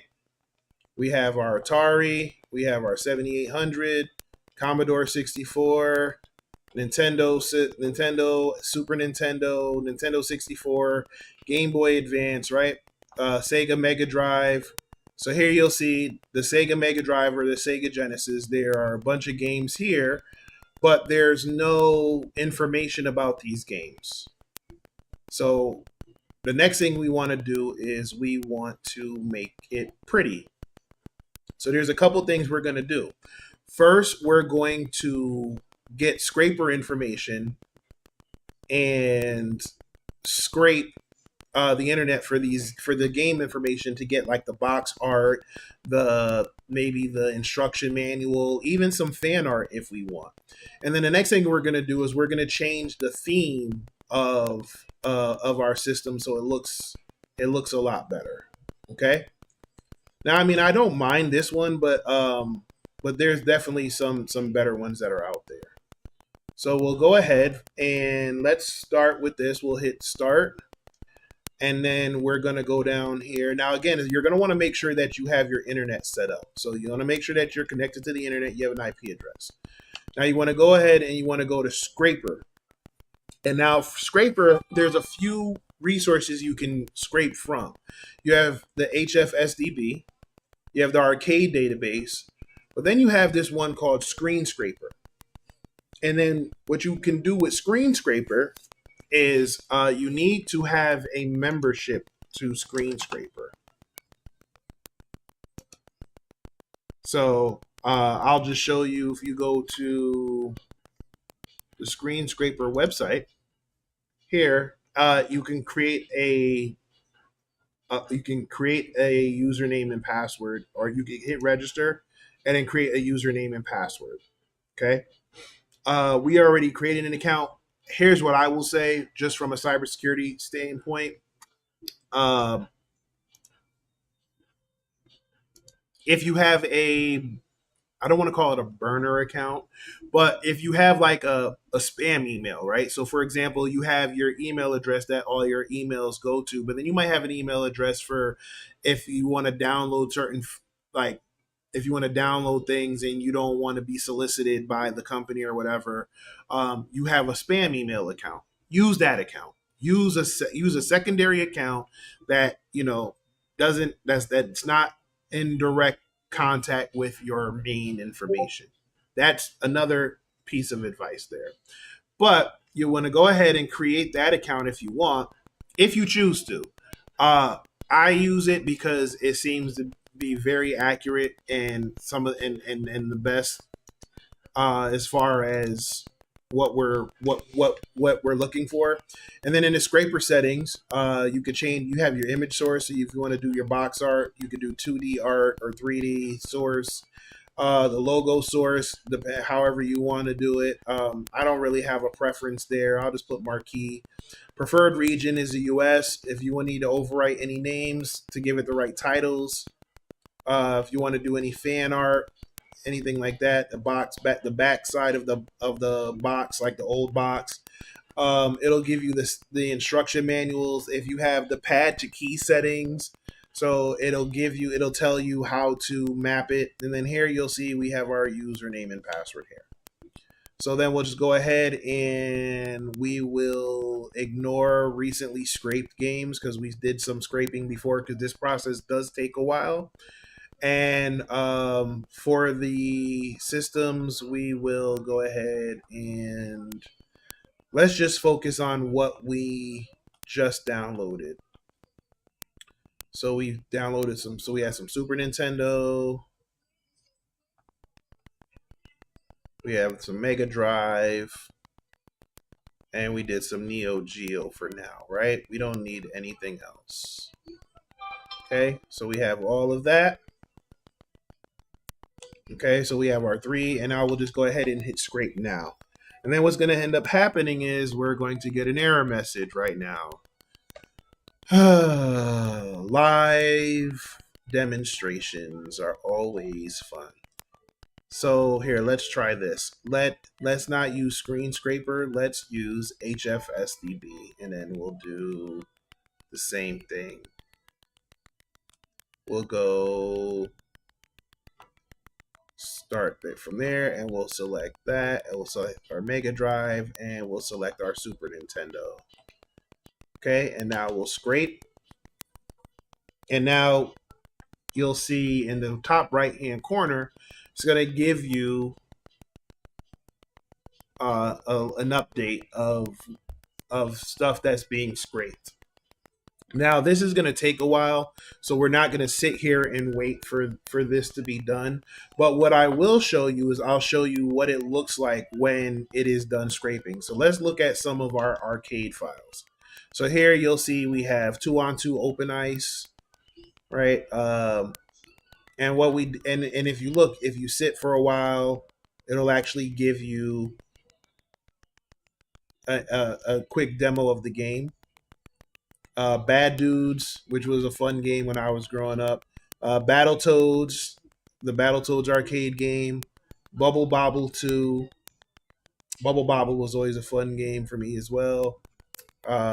We have our Atari, we have our 7800, Commodore 64, Nintendo, Super Nintendo, Nintendo 64, Game Boy Advance, right? Sega Mega Drive. So here you'll see the Sega Mega Drive or the Sega Genesis. There are a bunch of games here, but there's no information about these games. So the next thing we want to do is we want to make it pretty. So there's a couple things we're going to do. First, we're going to get scraper information and scrape the internet for the game information to get like the box art, maybe the instruction manual, even some fan art if we want. And then the next thing we're going to do is we're going to change the theme of our system so it looks a lot better. Okay. Now, I mean, I don't mind this one, but there's definitely some better ones that are out there. So we'll go ahead and let's start with this. We'll hit start. And then we're going to go down here. Now, again, you're going to want to make sure that you have your internet set up. So you want to make sure that you're connected to the internet. You have an IP address. Now, you want to go ahead and you want to go to Scraper. And now, for Scraper, there's a few resources you can scrape from. You have the HFSDB. You have the arcade database. But then you have this one called Screen Scraper. And then what you can do with Screen Scraper is you need to have a membership to Screen Scraper. So I'll just show you. If you go to the Screen Scraper website here, you can create a username and password, or you can hit register and then create a username and password. Okay, we already created an account. Here's what I will say, just from a cybersecurity standpoint. If you have I don't want to call it a burner account, but if you have like a spam email, right? So for example, you have your email address that all your emails go to, but then you might have an email address for if you want to download if you want to download things and you don't want to be solicited by the company or whatever, you have a spam email account. Use that account. Use a secondary account that that's not in direct contact with your main information. That's another piece of advice there. But you want to go ahead and create that account if you want, if you choose to. I use it because it seems to be very accurate and and the best as far as what we're looking for. And then in the scraper settings, you could change. You have your image source. So if you want to do your box art, you could do 2D art or 3D source. The logo source, however you want to do it. I don't really have a preference there. I'll just put marquee. Preferred region is the U.S. If you need to overwrite any names to give it the right titles. If you want to do any fan art, anything like that, the back side of the box, like the old box, it'll give you the instruction manuals. If you have the pad to key settings, So it'll tell you how to map it. And then here you'll see we have our username and password here. So then we'll just go ahead and we will ignore recently scraped games because we did some scraping before, because this process does take a while. And for the systems, we will go ahead and let's just focus on what we just downloaded. So we downloaded some, so we had some Super Nintendo, we have some Mega Drive, and we did some Neo Geo for now, right? We don't need anything else. Okay, so we have all of that. Okay, so we have our 3, and now we'll just go ahead and hit scrape now. And then what's going to end up happening is we're going to get an error message right now. Live demonstrations are always fun. So here, let's try this. Let's not use Screen Scraper. Let's use HFSDB, and then we'll do the same thing. We'll go start it from there, and we'll select that, and we'll select our Mega Drive, and we'll select our Super Nintendo. Okay, and now we'll scrape. And now you'll see in the top right hand corner, it's going to give you an update of stuff that's being scraped. Now this is going to take a while, so we're not going to sit here and wait for this to be done. But what I will show you is I'll show you what it looks like when it is done scraping. So let's look at some of our arcade files. So here you'll see we have 2-on-2 Open Ice, right? And what we and if you look, if you sit for a while, it'll actually give you a quick demo of the game. Bad Dudes, which was a fun game when I was growing up. Battletoads, the Battletoads arcade game. Bubble Bobble 2. Bubble Bobble was always a fun game for me as well. We're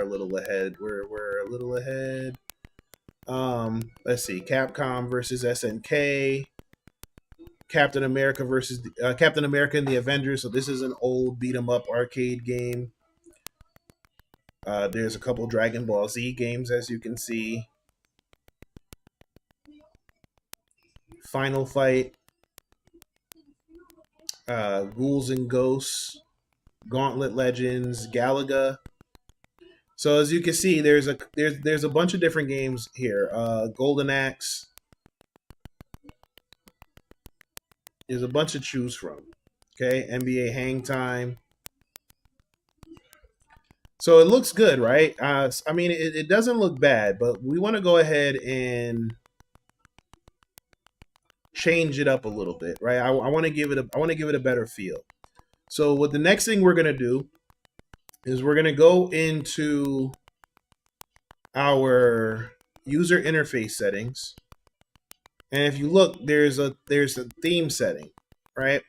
a little ahead. We're a little ahead. Let's see. Capcom versus SNK. Captain America versus Captain America and the Avengers. So this is an old beat 'em up arcade game. There's a couple Dragon Ball Z games, as you can see. Final Fight, Ghouls and Ghosts, Gauntlet Legends, Galaga. So as you can see, there's a bunch of different games here. Golden Axe. There's a bunch to choose from. Okay, NBA Hang Time. So it looks good, right? I mean, it doesn't look bad, but we want to go ahead and change it up a little bit, right? I want to give it a better feel. So what the next thing we're gonna do is we're gonna go into our user interface settings, and if you look, there's a theme setting, right?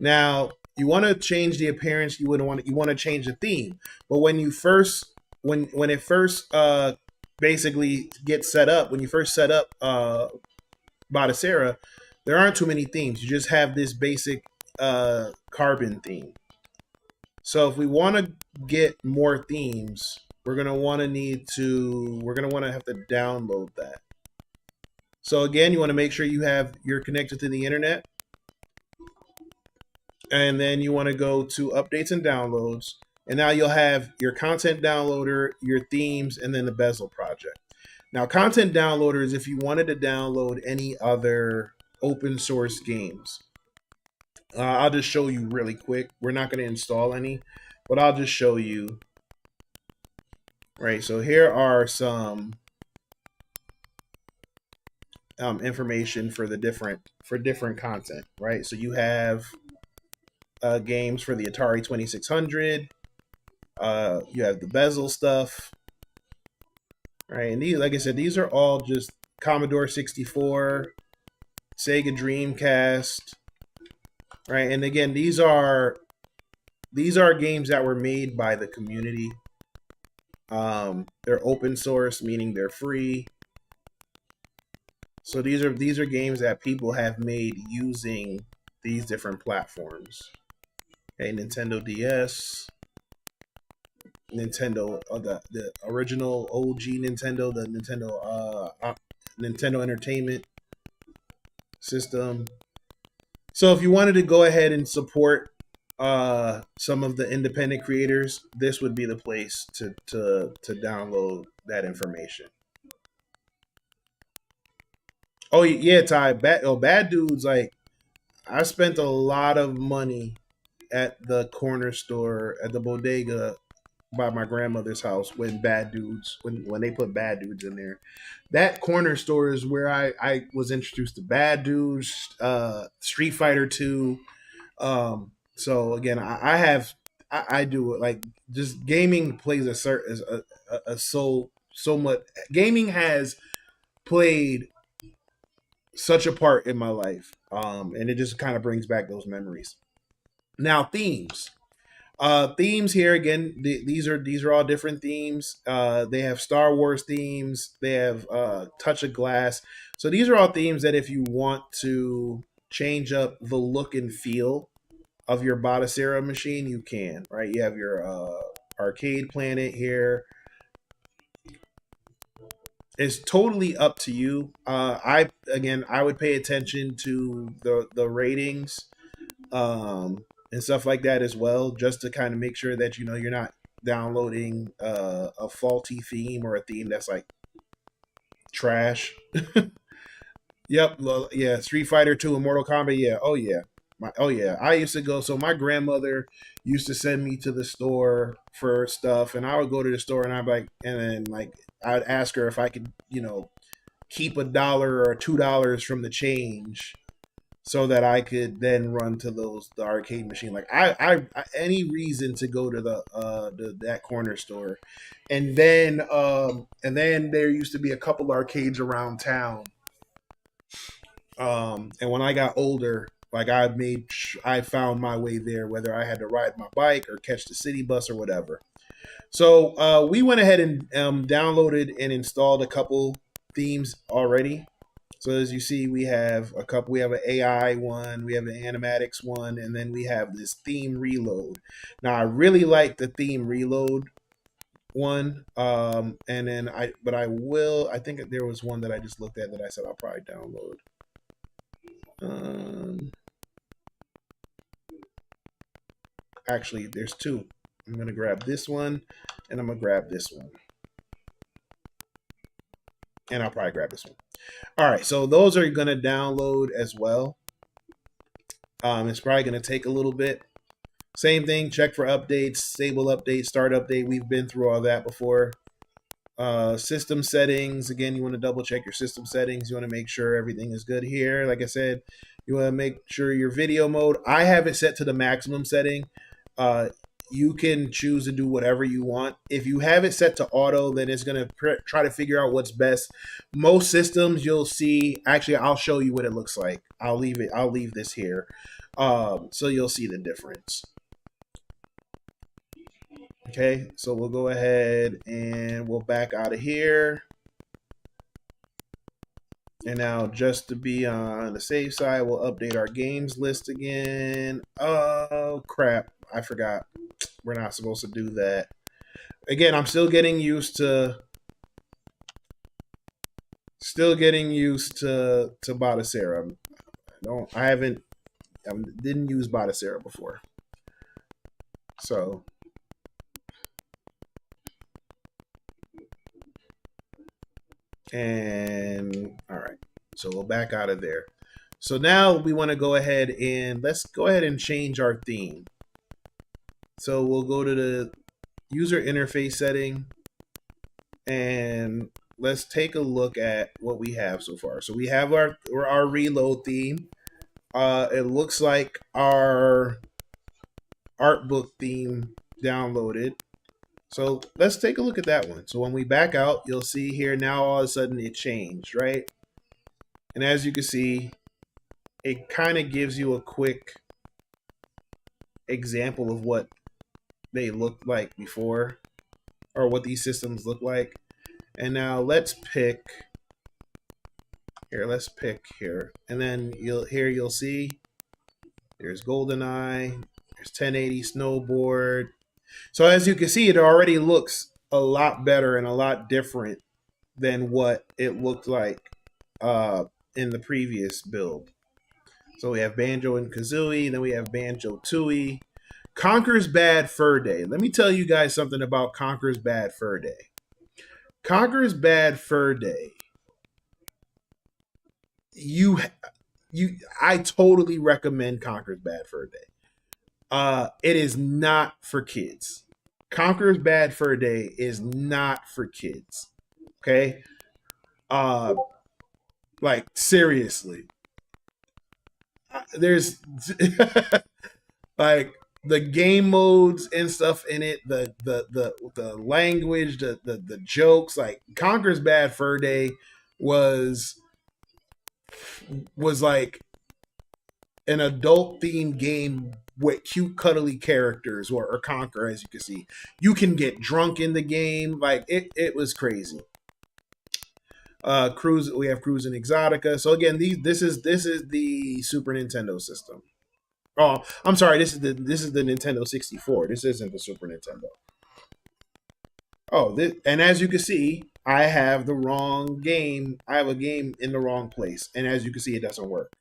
Now you want to change the appearance. You want to change the theme, but when you first when it first basically gets set up, when you first set up Bodicera, there aren't too many themes. You just have this basic carbon theme. So if we want to get more themes, we're gonna want to have to download that. So again, you want to make sure you're connected to the internet. And then you want to go to updates and downloads. And now you'll have your content downloader, your themes, and then the bezel project. Now, content downloader is if you wanted to download any other open source games. I'll just show you really quick. We're not going to install any, but I'll just show you. Right, so here are some information for different content. Right, so you have games for the Atari 2600. You have the bezel stuff, right? And these, like I said, these are all just Commodore 64, Sega Dreamcast, right? And again, these are games that were made by the community. They're open source, meaning they're free. So these are games that people have made using these different platforms. Okay, Nintendo DS, Nintendo, the original OG Nintendo, the Nintendo Entertainment System. So if you wanted to go ahead and support some of the independent creators, this would be the place to download that information. Oh yeah, Ty, bad dudes. Like I spent a lot of money at the corner store at the bodega by my grandmother's house when they put Bad Dudes in there. That corner store is where I was introduced to Bad Dudes, Street Fighter 2. So again, I do it like just gaming plays a certain a so much. Gaming has played such a part in my life, and it just kind of brings back those memories. Now themes. Themes here again. These are all different themes. They have Star Wars themes. They have Touch of Glass. So these are all themes that if you want to change up the look and feel of your Botacera machine, you can. Right? You have your arcade planet here. It's totally up to you. I would pay attention to the ratings and stuff like that as well, just to kind of make sure that you're not downloading a faulty theme or a theme that's like trash. Yep, well, yeah, Street Fighter 2 and Mortal Kombat. Yeah, oh yeah. I used to go. So my grandmother used to send me to the store for stuff, and I would go to the store and I'd like, and then like I'd ask her if I could, keep $1 or $2 from the change so that I could then run to the arcade machine. Like any reason to go to that corner store, and then there used to be a couple arcades around town. And when I got older, like I found my way there, whether I had to ride my bike or catch the city bus or whatever. So we went ahead and downloaded and installed a couple themes already. So as you see, we have a couple. We have an AI one, we have an animatics one, and then we have this theme reload. Now I really like the theme reload one, and then but I will. I think there was one that I just looked at that I said I'll probably download. Um, Actually, there's two. I'm gonna grab this one, and I'm gonna grab this one, and I'll probably grab this one. All right, so those are gonna download as well. It's probably gonna take a little bit. Same thing. Check for updates, stable update, start update. We've been through all that before. System settings. Again, you want to double check your system settings. You want to make sure everything is good here. Like I said, you want to make sure your video mode. I have it set to the maximum setting. You can choose to do whatever you want. If you have it set to auto, then it's going to try to figure out what's best. Most systems you'll see, actually, I'll show you what it looks like. I'll leave this here. So you'll see the difference. Okay, so we'll go ahead and we'll back out of here. And now just to be on the safe side, we'll update our games list again. Oh, crap. I forgot. We're not supposed to do that. Again, I'm still getting used to Botacera. I didn't use Botacera before. So and all right, so we'll back out of there. So now we want to go ahead and let's go ahead and change our theme. So we'll go to the user interface setting and let's take a look at what we have so far. So we have our reload theme. It looks like our art book theme downloaded. So let's take a look at that one. So when we back out, you'll see here now all of a sudden it changed, right? And as you can see, it kind of gives you a quick example of what they looked like before. or what these systems look like. And now let's pick here. Let's pick here, and then you'll see there's GoldenEye, there's 1080 Snowboard. So as you can see, it already looks a lot better and a lot different than what it looked like in the previous build. So we have Banjo and Kazooie, then we have Banjo Tooie. Conker's Bad Fur Day. Let me tell you guys something about Conker's Bad Fur Day. Conker's Bad Fur Day. I totally recommend Conker's Bad Fur Day. It is not for kids. Conker's Bad Fur Day is not for kids. Okay? Uh like seriously. There's like the game modes and stuff in it, the language, the jokes. Like Conker's Bad Fur Day was like an adult themed game with cute cuddly characters, or Conker, as you can see. You can get drunk in the game. Like it was crazy. Cruise, we have Cruise and Exotica. So again, this is the Super Nintendo system. Oh, I'm sorry. This is the Nintendo 64. This isn't the Super Nintendo. Oh, and as you can see, I have the wrong game. I have a game in the wrong place, and as you can see, it doesn't work.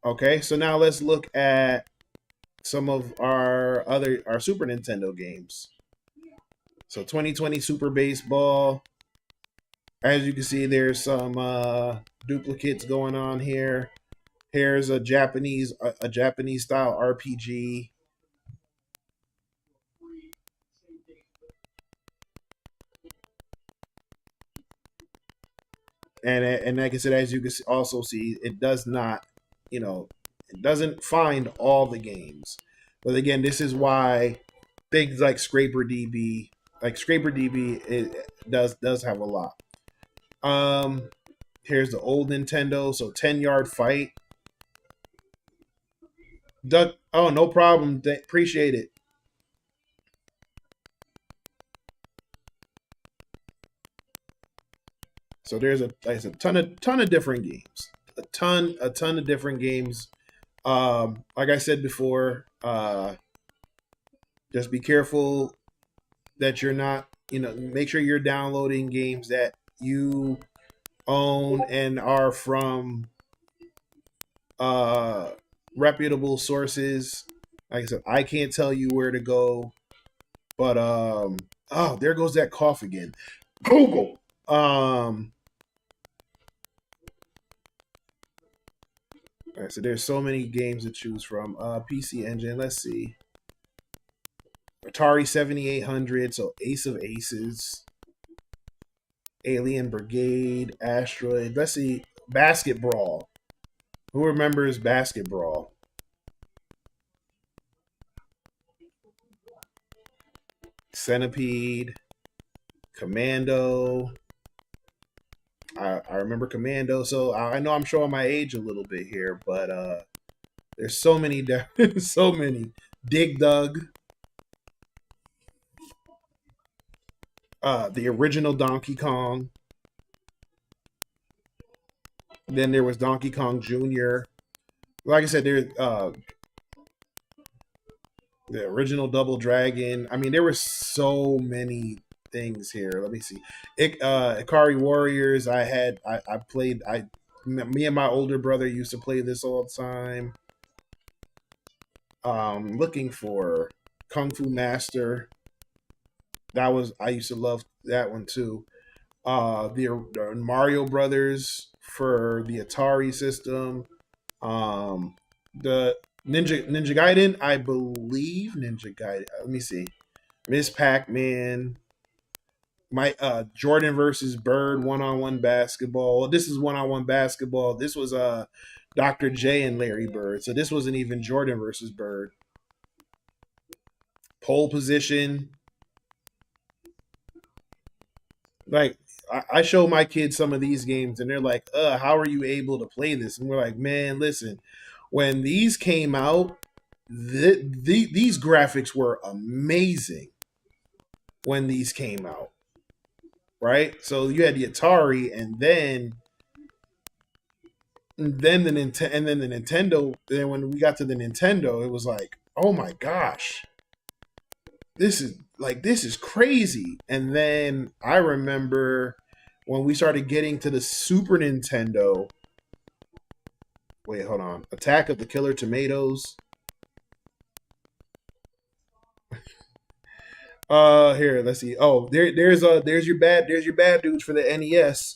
Okay, so now let's look at some of our Super Nintendo games. So 2020 Super Baseball. As you can see, there's some duplicates going on here. Here's a Japanese style RPG. And like I said, as you can also see, it does not, it doesn't find all the games. But again, this is why things like Scraper DB, it does have a lot. Here's the old Nintendo, so 10-yard fight. Duck, oh, no problem. Appreciate it. So there's a ton of different games. A ton of different games. Like I said before, just be careful that you're not, make sure you're downloading games that you own and are from reputable sources. Like I said, I can't tell you where to go, but oh, there goes that cough again. Google. All right, so there's so many games to choose from. PC Engine, let's see. Atari 7800, so Ace of Aces. Alien Brigade, Asteroid. Let's see. Basket Brawl. Who remembers Basket Brawl? Centipede. Commando. I remember Commando, so I know I'm showing my age a little bit here, but there's so many, so many. Dig Dug, the original Donkey Kong. Then there was Donkey Kong Jr. Like I said, there's the original Double Dragon. I mean, there were so many things here. Let me see. Ikari Warriors. I played. Me and my older brother used to play this all the time. Looking for Kung Fu Master. I used to love that one too. The Mario Brothers for the Atari system. The Ninja Gaiden, I believe Ninja Gaiden. Let me see. Miss Pac-Man. My Jordan versus Bird one-on-one basketball. Well, this is one-on-one basketball. This was Dr. J and Larry Bird. So this wasn't even Jordan versus Bird. Pole position. Like I show my kids some of these games and they're like, how are you able to play this? And we're like, man, listen, when these came out, these graphics were amazing. when these came out, right? So you had the Atari, and then the Nintendo, and then the Nintendo. Then when we got to the Nintendo, it was like, oh my gosh, this is crazy. And then I remember when we started getting to the Super Nintendo. Wait, hold on. Attack of the Killer Tomatoes. Here, let's see. Oh, there's your bad dudes for the NES.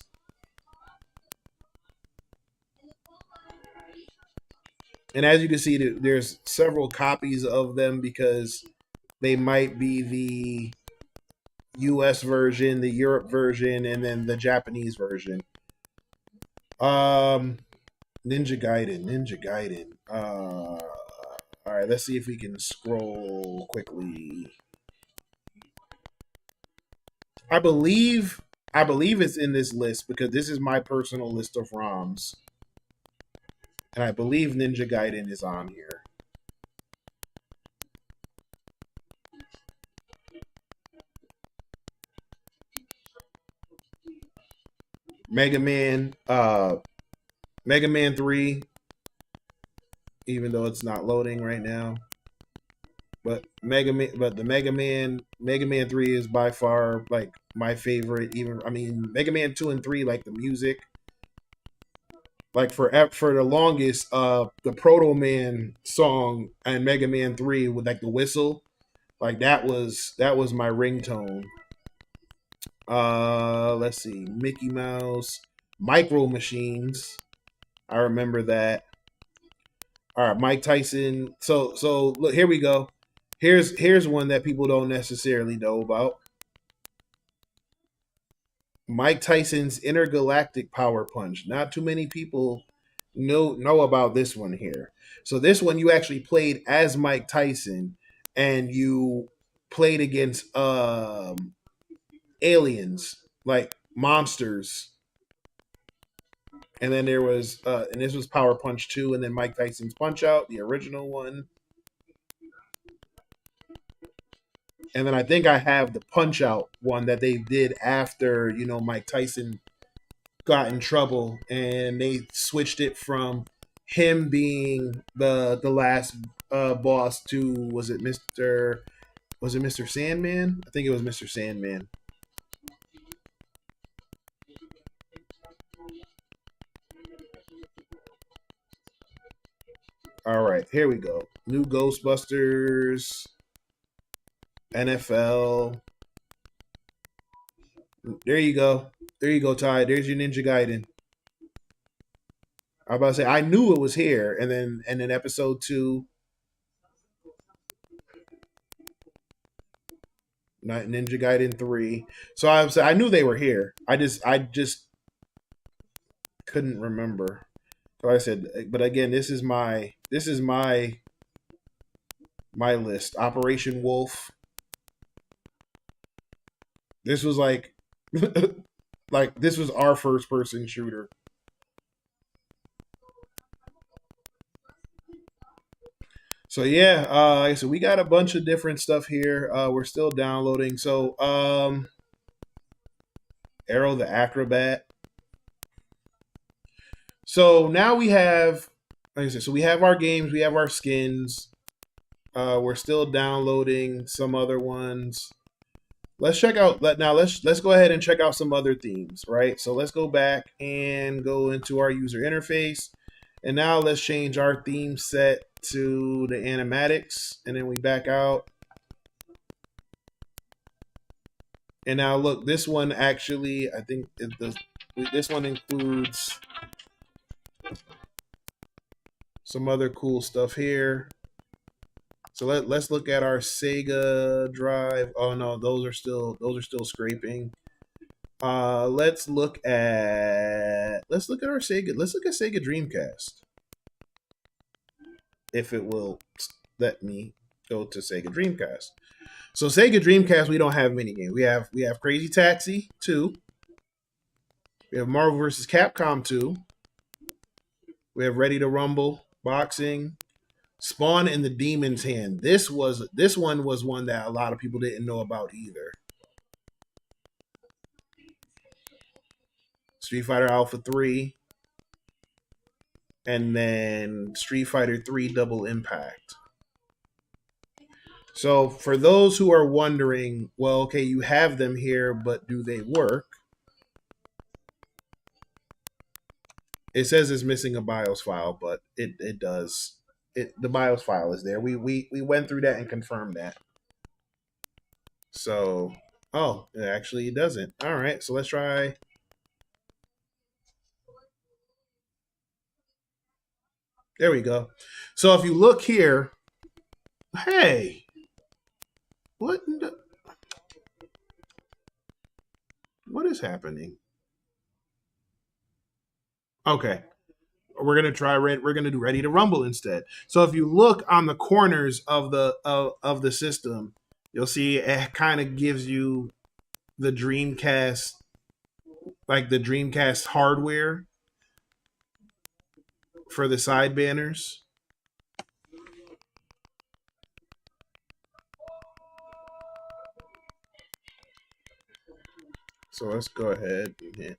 And as you can see, there's several copies of them because they might be the US version, the Europe version, and then the Japanese version. Um, Ninja Gaiden. All right, let's see if we can scroll quickly. I believe I believe it's in this list because this is my personal list of ROMs, and I believe Ninja Gaiden is on here. Mega Man, Mega Man 3, even though it's not loading right now. But the Mega Man 3 is by far like my favorite. Even I mean, Mega Man 2 and 3, like the music, like for the longest, the Proto Man song and Mega Man 3 with like the whistle, like that was my ringtone. Let's see, Mickey Mouse, Micro Machines. I remember that. All right, Mike Tyson. So look, here we go. Here's one that people don't necessarily know about. Mike Tyson's Intergalactic Power Punch. Not too many people know about this one here. So this one you actually played as Mike Tyson, and you played against aliens, like monsters. And then there was and this was Power Punch 2, and then Mike Tyson's Punch Out, the original one. And then I think I have the Punch Out one that they did after, Mike Tyson got in trouble, and they switched it from him being the last boss to, was it Mr. Sandman? I think it was Mr. Sandman. All right, here we go. New Ghostbusters, NFL. There you go. There you go, Ty. There's your Ninja Gaiden. I was about to say I knew it was here, and then episode 2, Ninja Gaiden 3. So I knew they were here. I just couldn't remember. Like I said, but again, this is my list. Operation Wolf. This was like like this was our first person shooter. So yeah, like I said, we got a bunch of different stuff here. We're still downloading. So Arrow the Acrobat. So now we have, like I said, so we have our games, we have our skins. We're still downloading some other ones. Let's check out. Let's go ahead and check out some other themes, right? So let's go back and go into our user interface, and now let's change our theme set to the animatics, and then we back out. And now look, this one actually, I think this one includes some other cool stuff here. So let's look at our Sega drive. Oh no, those are still scraping. Let's look at our Sega. Let's look at Sega Dreamcast. If it will let me go to Sega Dreamcast. So Sega Dreamcast, we don't have many games. We have Crazy Taxi 2. We have Marvel vs. Capcom 2. We have Ready to Rumble, Boxing, Spawn and the Demon's Hand. This one was one that a lot of people didn't know about either. Street Fighter Alpha 3, and then Street Fighter 3 Double Impact. So for those who are wondering, well, okay, you have them here, but do they work? It says it's missing a BIOS file, but it does. The BIOS file is there. We went through that and confirmed that. So, oh, actually it doesn't. All right, so let's try. There we go. So if you look here, hey, what is happening? Okay, we're gonna do Ready to Rumble instead. So if you look on the corners of the system, you'll see it kind of gives you the Dreamcast, like the Dreamcast hardware for the side banners. So let's go ahead and hit.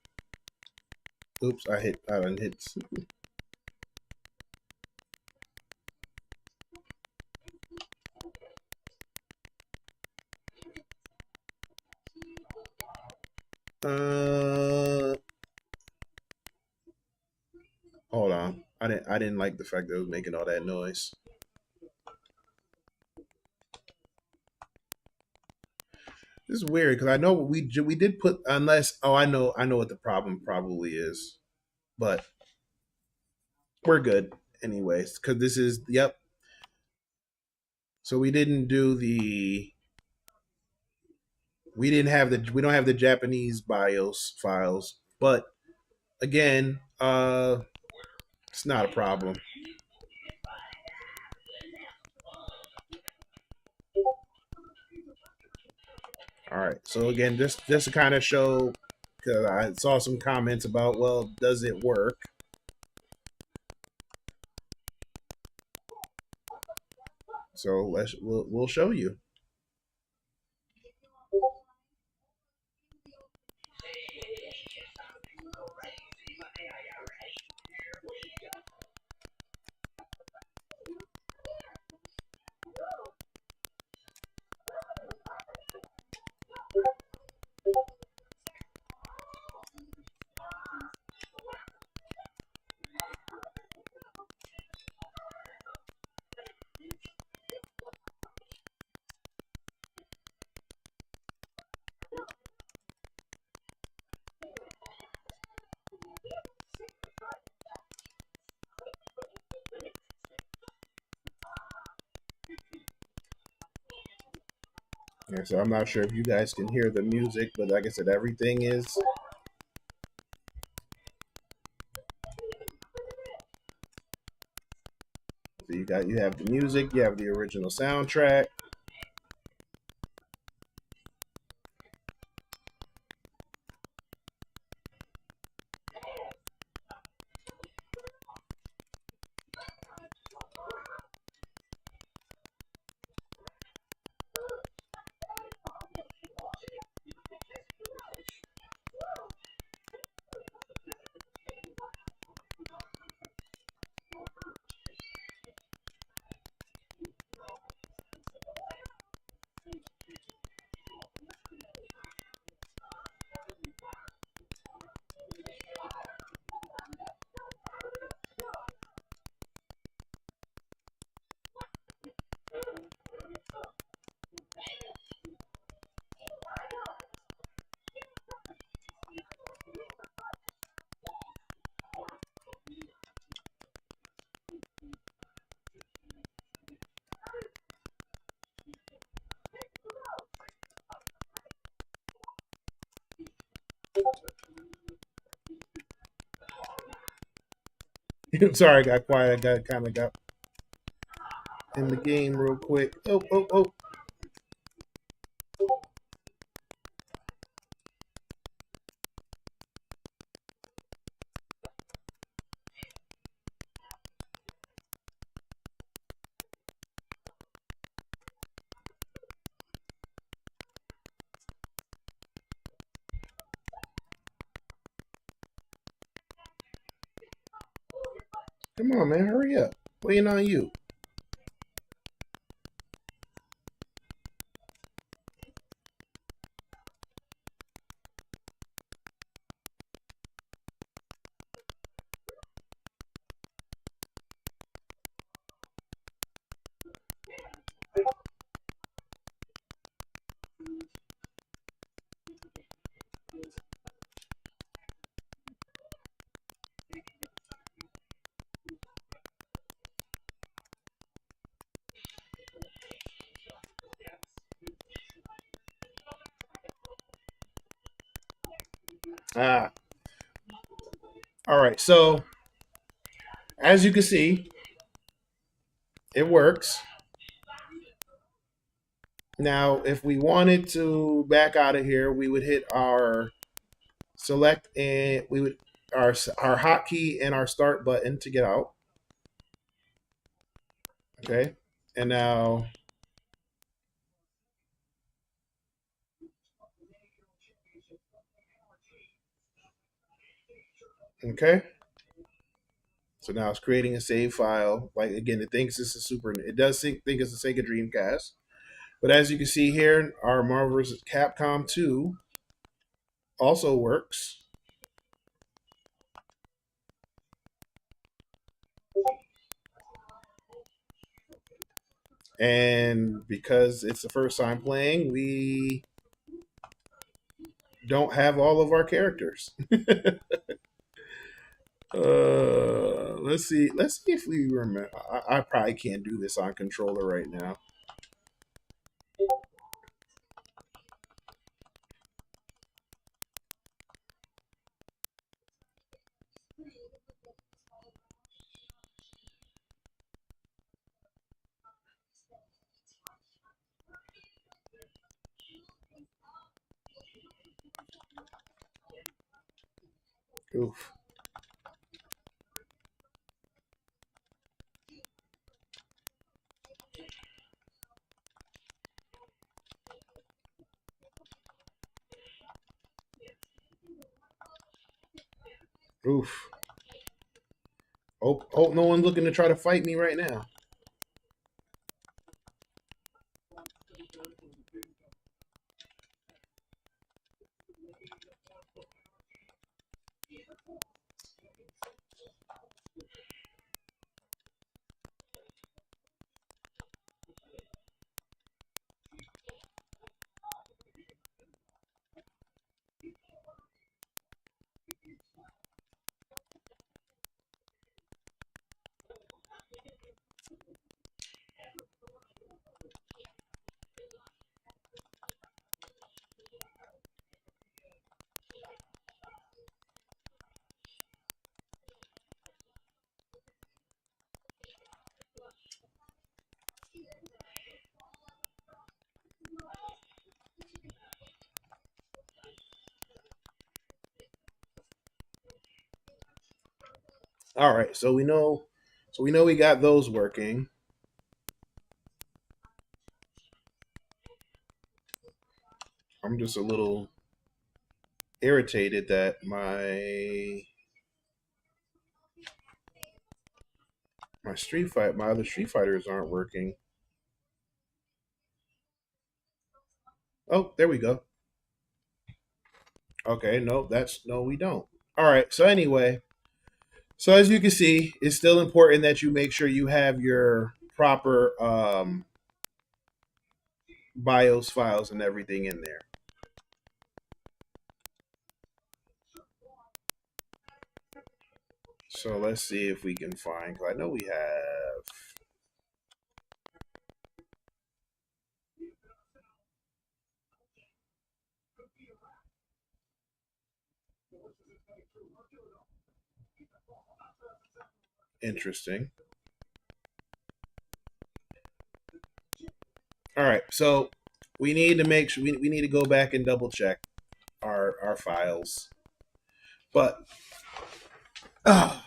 Oops, I didn't hit. Uh, hold on. I didn't like the fact that it was making all that noise. This is weird because I know we did put, unless, oh, I know what the problem probably is, but we're good anyways because this is, yep. So we didn't do the we don't have the Japanese BIOS files, but again, it's not a problem. All right. So again, just to kind of show, because I saw some comments about, well, does it work? So we'll show you. Yeah, so I'm not sure if you guys can hear the music, but like I said, everything is. So you have the music, you have the original soundtrack. Sorry, I got quiet. I got in the game real quick. Oh. Come on, man, hurry up. Waiting on you. Ah, all right. So as you can see, it works. Now, if we wanted to back out of here, we would hit our select and we would our hotkey and our start button to get out. Okay, and now okay, so now it's creating a save file. Like again, it thinks it's a super. It does think it's a Sega Dreamcast, but as you can see here, our Marvel vs. Capcom 2 also works. And because it's the first time playing, we don't have all of our characters. Let's see. Let's see if we remember. I probably can't do this on controller right now. Oof. Oof. Hope no one's looking to try to fight me right now. All right, so we know, we got those working. I'm just a little irritated that my other Street Fighters aren't working. Oh, there we go. Okay, no, we don't. All right. So anyway, so as you can see, it's still important that you make sure you have your proper BIOS files and everything in there. So let's see if we can find. 'Cause I know we have. Interesting. All right. So we need to make sure we need to go back and double check our files. But uh,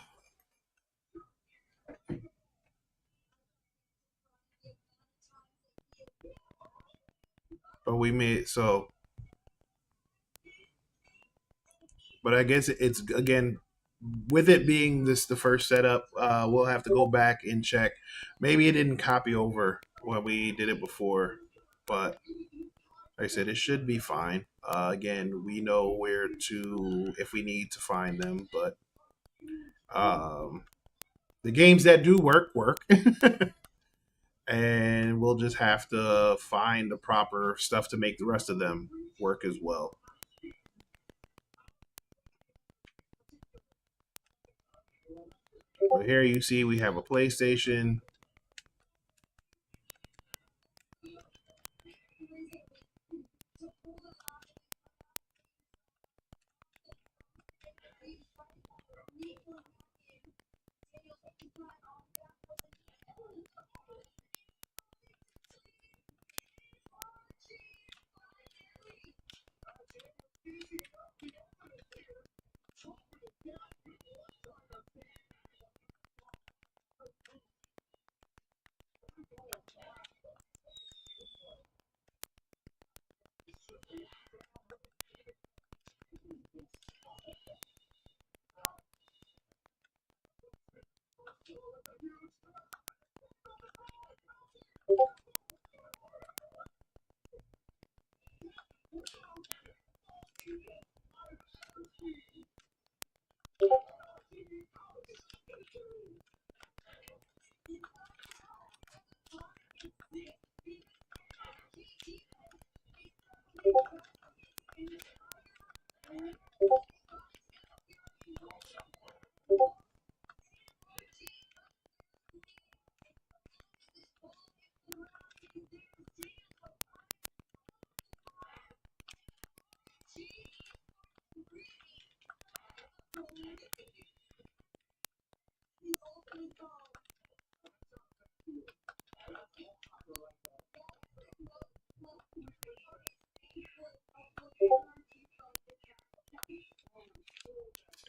but we made so. But I guess it's again. with it being this the first setup, we'll have to go back and check. Maybe it didn't copy over when we did it before, but like I said, it should be fine. Again, we know where to if we need to find them, but um, the games that do work, and we'll just have to find the proper stuff to make the rest of them work as well. But here you see we have a PlayStation.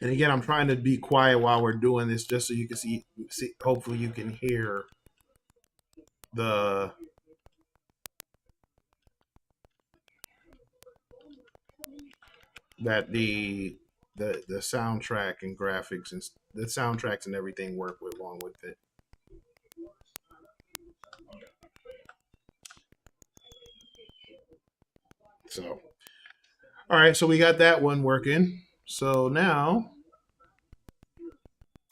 And again, I'm trying to be quiet while we're doing this, just so you can see. Hopefully, you can hear the that the soundtrack and graphics and the soundtracks and everything work with along with it. So, all right, so we got that one working. So now,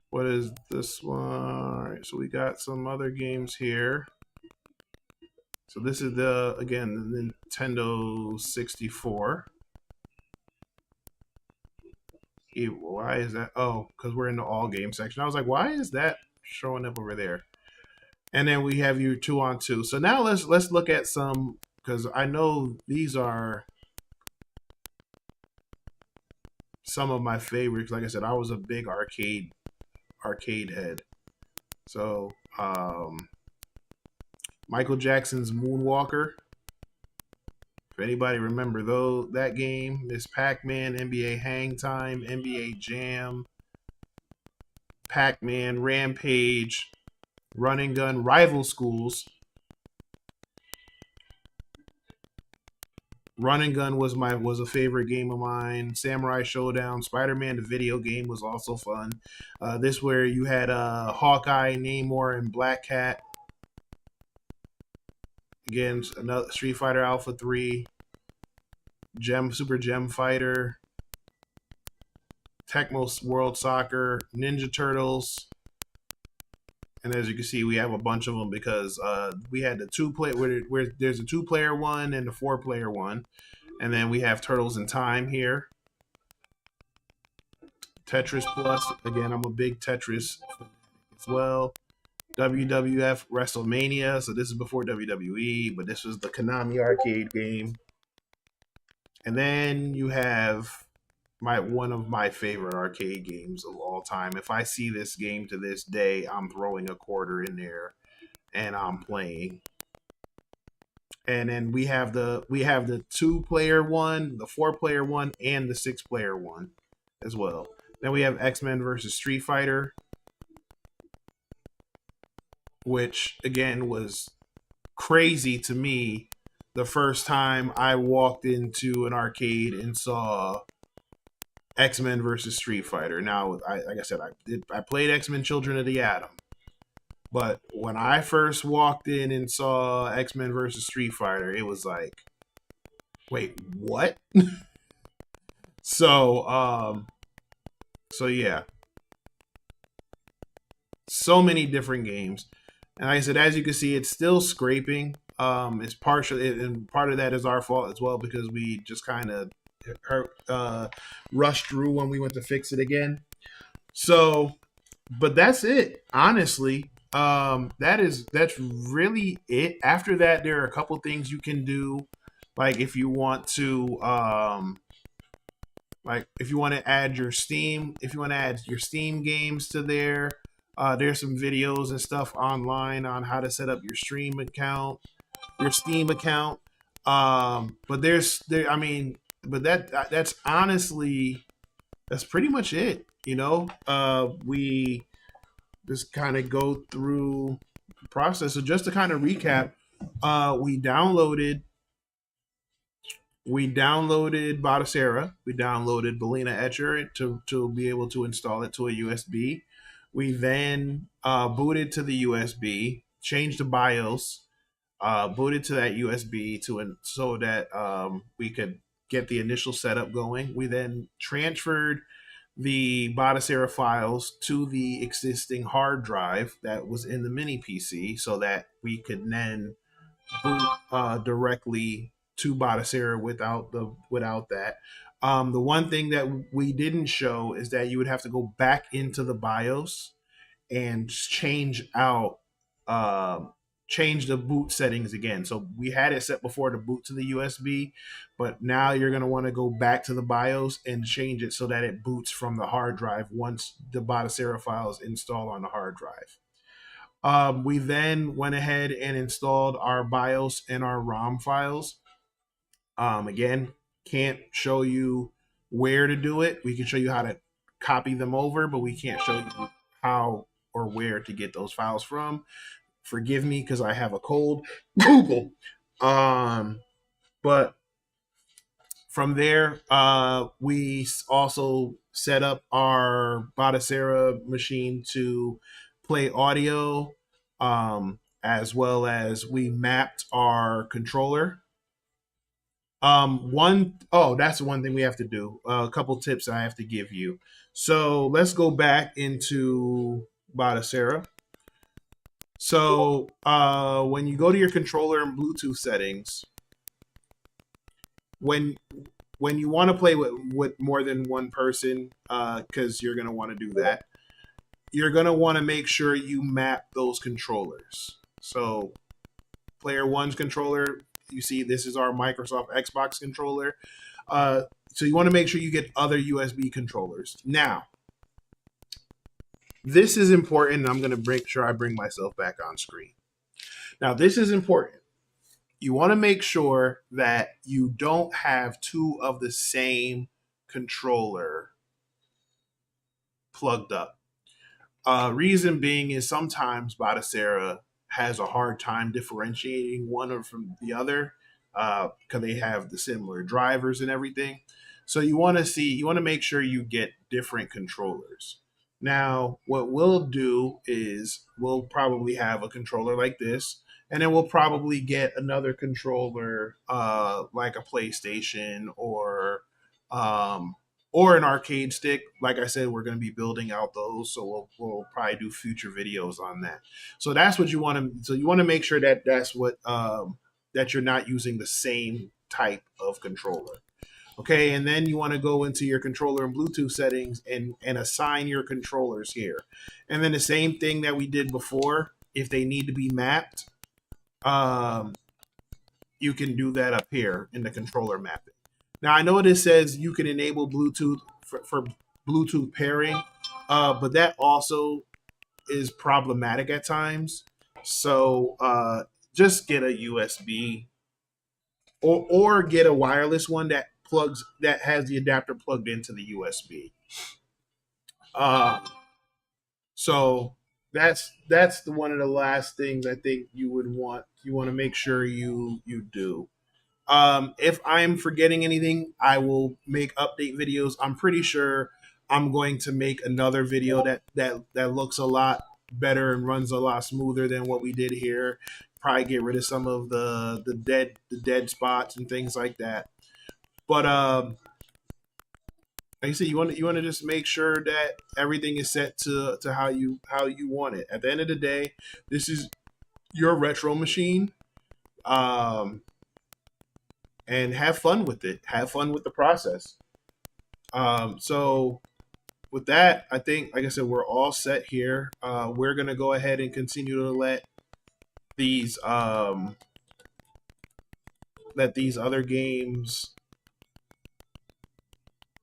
what is this one? All right, so we got some other games here. So this is again the Nintendo 64. Why is that? Oh, because we're in the all game section. I was like, why is that showing up over there? And then we have you 2-on-2. So now let's look at some, because I know these are some of my favorites. Like I said, I was a big arcade head. So Michael Jackson's Moonwalker. If anybody remember though that game, Miss Pac-Man, NBA Hang Time, NBA Jam, Pac-Man, Rampage, Run and Gun, Rival Schools. Run and Gun was a favorite game of mine. Samurai Showdown, Spider-Man the video game was also fun. This where you had Hawkeye, Namor, and Black Cat. Again, another Street Fighter Alpha 3, Super Gem Fighter, Tecmo World Soccer, Ninja Turtles. And as you can see, we have a bunch of them because we had the where there's a 2-player one and the 4-player one. And then we have Turtles in Time here. Tetris Plus. Again, I'm a big Tetris as well. WWF WrestleMania. So this is before WWE, but this was the Konami arcade game. And then you have one of my favorite arcade games of all time. If I see this game to this day, I'm throwing a quarter in there and I'm playing. And then we have the 2-player one, the 4-player one, and the 6-player one as well. Then we have X-Men versus Street Fighter, which again was crazy to me the first time I walked into an arcade and saw X-Men versus Street Fighter. Now, like I said, I played X-Men Children of the Atom, but when I first walked in and saw X-Men versus Street Fighter, it was like, wait, what? So, so yeah, so many different games, and like I said, as you can see, it's still scraping. It's partial, and part of that is our fault as well because we just kind of rushed through when we went to fix it again. So, but that's it, honestly. That's really it. After that, there are a couple things you can do, like if you want to like if you want to add your Steam, if you want to add your Steam games to there, there's some videos and stuff online on how to set up your stream account, your Steam account. But I mean, but that's honestly that's pretty much it. We just kind of go through the process. So just to kind of recap, we downloaded Batacera. We downloaded Belina Etcher to be able to install it to a USB. We then booted to the USB, changed the BIOS, booted to that USB so that we could get the initial setup going. We then transferred the Batacera files to the existing hard drive that was in the mini PC so that we could then boot directly to Batacera without that. The one thing that we didn't show is that you would have to go back into the BIOS and change the boot settings again. So we had it set before to boot to the USB, but now you're going to want to go back to the BIOS and change it so that it boots from the hard drive once the Batacera files install on the hard drive. We then went ahead and installed our BIOS and our ROM files. Again, can't show you where to do it. We can show you how to copy them over, but we can't show you how or where to get those files from. Forgive me because I have a cold. Google. But from there, we also set up our Batacera machine to play audio, as well as we mapped our controller. That's one thing we have to do. A couple tips I have to give you. So let's go back into Batacera. So when you go to your controller and Bluetooth settings, when you want to play with more than one person, because you're going to want to do that, you're going to want to make sure you map those controllers. So player one's controller, you see this is our Microsoft Xbox controller. So you want to make sure you get other USB controllers. Now, this is important, and I'm going to make sure I bring myself back on screen. Now, this is important. You want to make sure that you don't have two of the same controller plugged up. Reason being is sometimes Batacera has a hard time differentiating one from the other because they have the similar drivers and everything. So you want to make sure you get different controllers. Now, what we'll do is we'll probably have a controller like this, and then we'll probably get another controller like a PlayStation or an arcade stick. Like I said, we're going to be building out those, so we'll probably do future videos on that. So that's what you want to. So you want to make sure that that's what that you're not using the same type of controller. Okay, and then you want to go into your controller and Bluetooth settings and assign your controllers here. And then the same thing that we did before, if they need to be mapped, you can do that up here in the controller mapping. Now, I know this says you can enable Bluetooth for Bluetooth pairing, but that also is problematic at times. So just get a USB or get a wireless one that has the adapter plugged into the USB. So that's one of the last things I think you would want. You want to make sure you do. If I'm forgetting anything, I will make update videos. I'm pretty sure I'm going to make another video that looks a lot better and runs a lot smoother than what we did here. Probably get rid of some of the dead spots and things like that. But like I said, you want to just make sure that everything is set to how you want it. At the end of the day, this is your retro machine. Um, and have fun with it. Have fun with the process. So with that, I think, like I said, we're all set here. We're gonna go ahead and continue to these um, let these other games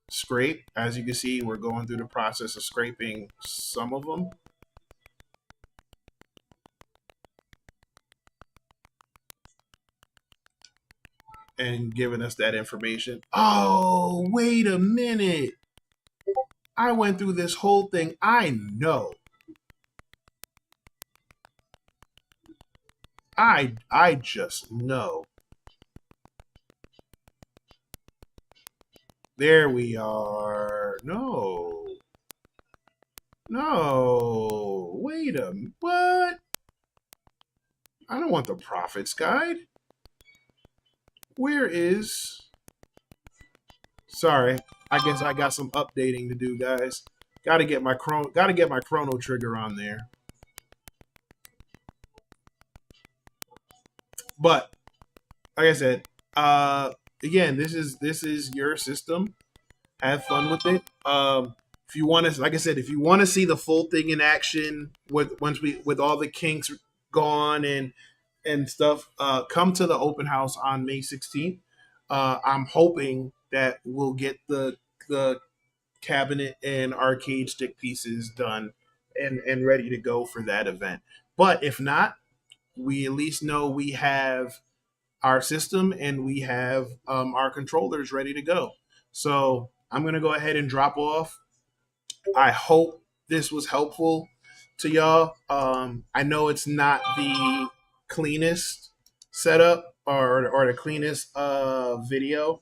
scrape. As you can see, we're going through the process of scraping some of them and giving us that information. Oh, wait a minute! I went through this whole thing. I know. I just know. There we are. No. No. Wait a what? I don't want the Prophet's Guide. Where is Sorry. I guess I got some updating to do, guys. Gotta get my chrono trigger on there. But like I said, again, this is your system. Have fun with it. If you want to, like I said, if you want to see the full thing in action with all the kinks gone and stuff, come to the open house on May 16th. I'm hoping that we'll get the cabinet and arcade stick pieces done and ready to go for that event. But if not, we at least know we have our system and we have our controllers ready to go. So I'm going to go ahead and drop off. I hope this was helpful to y'all. I know it's not the cleanest setup or the cleanest video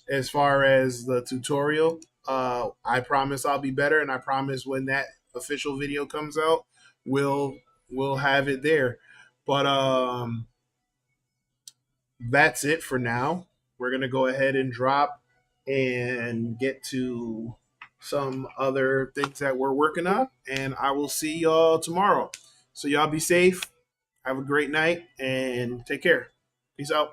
as far as the tutorial. I promise I'll be better, and I promise when that official video comes out, we'll have it there. But that's it for now. We're gonna go ahead and drop and get to some other things that we're working on, and I will see y'all tomorrow. So y'all be safe, have a great night, and take care. Peace out.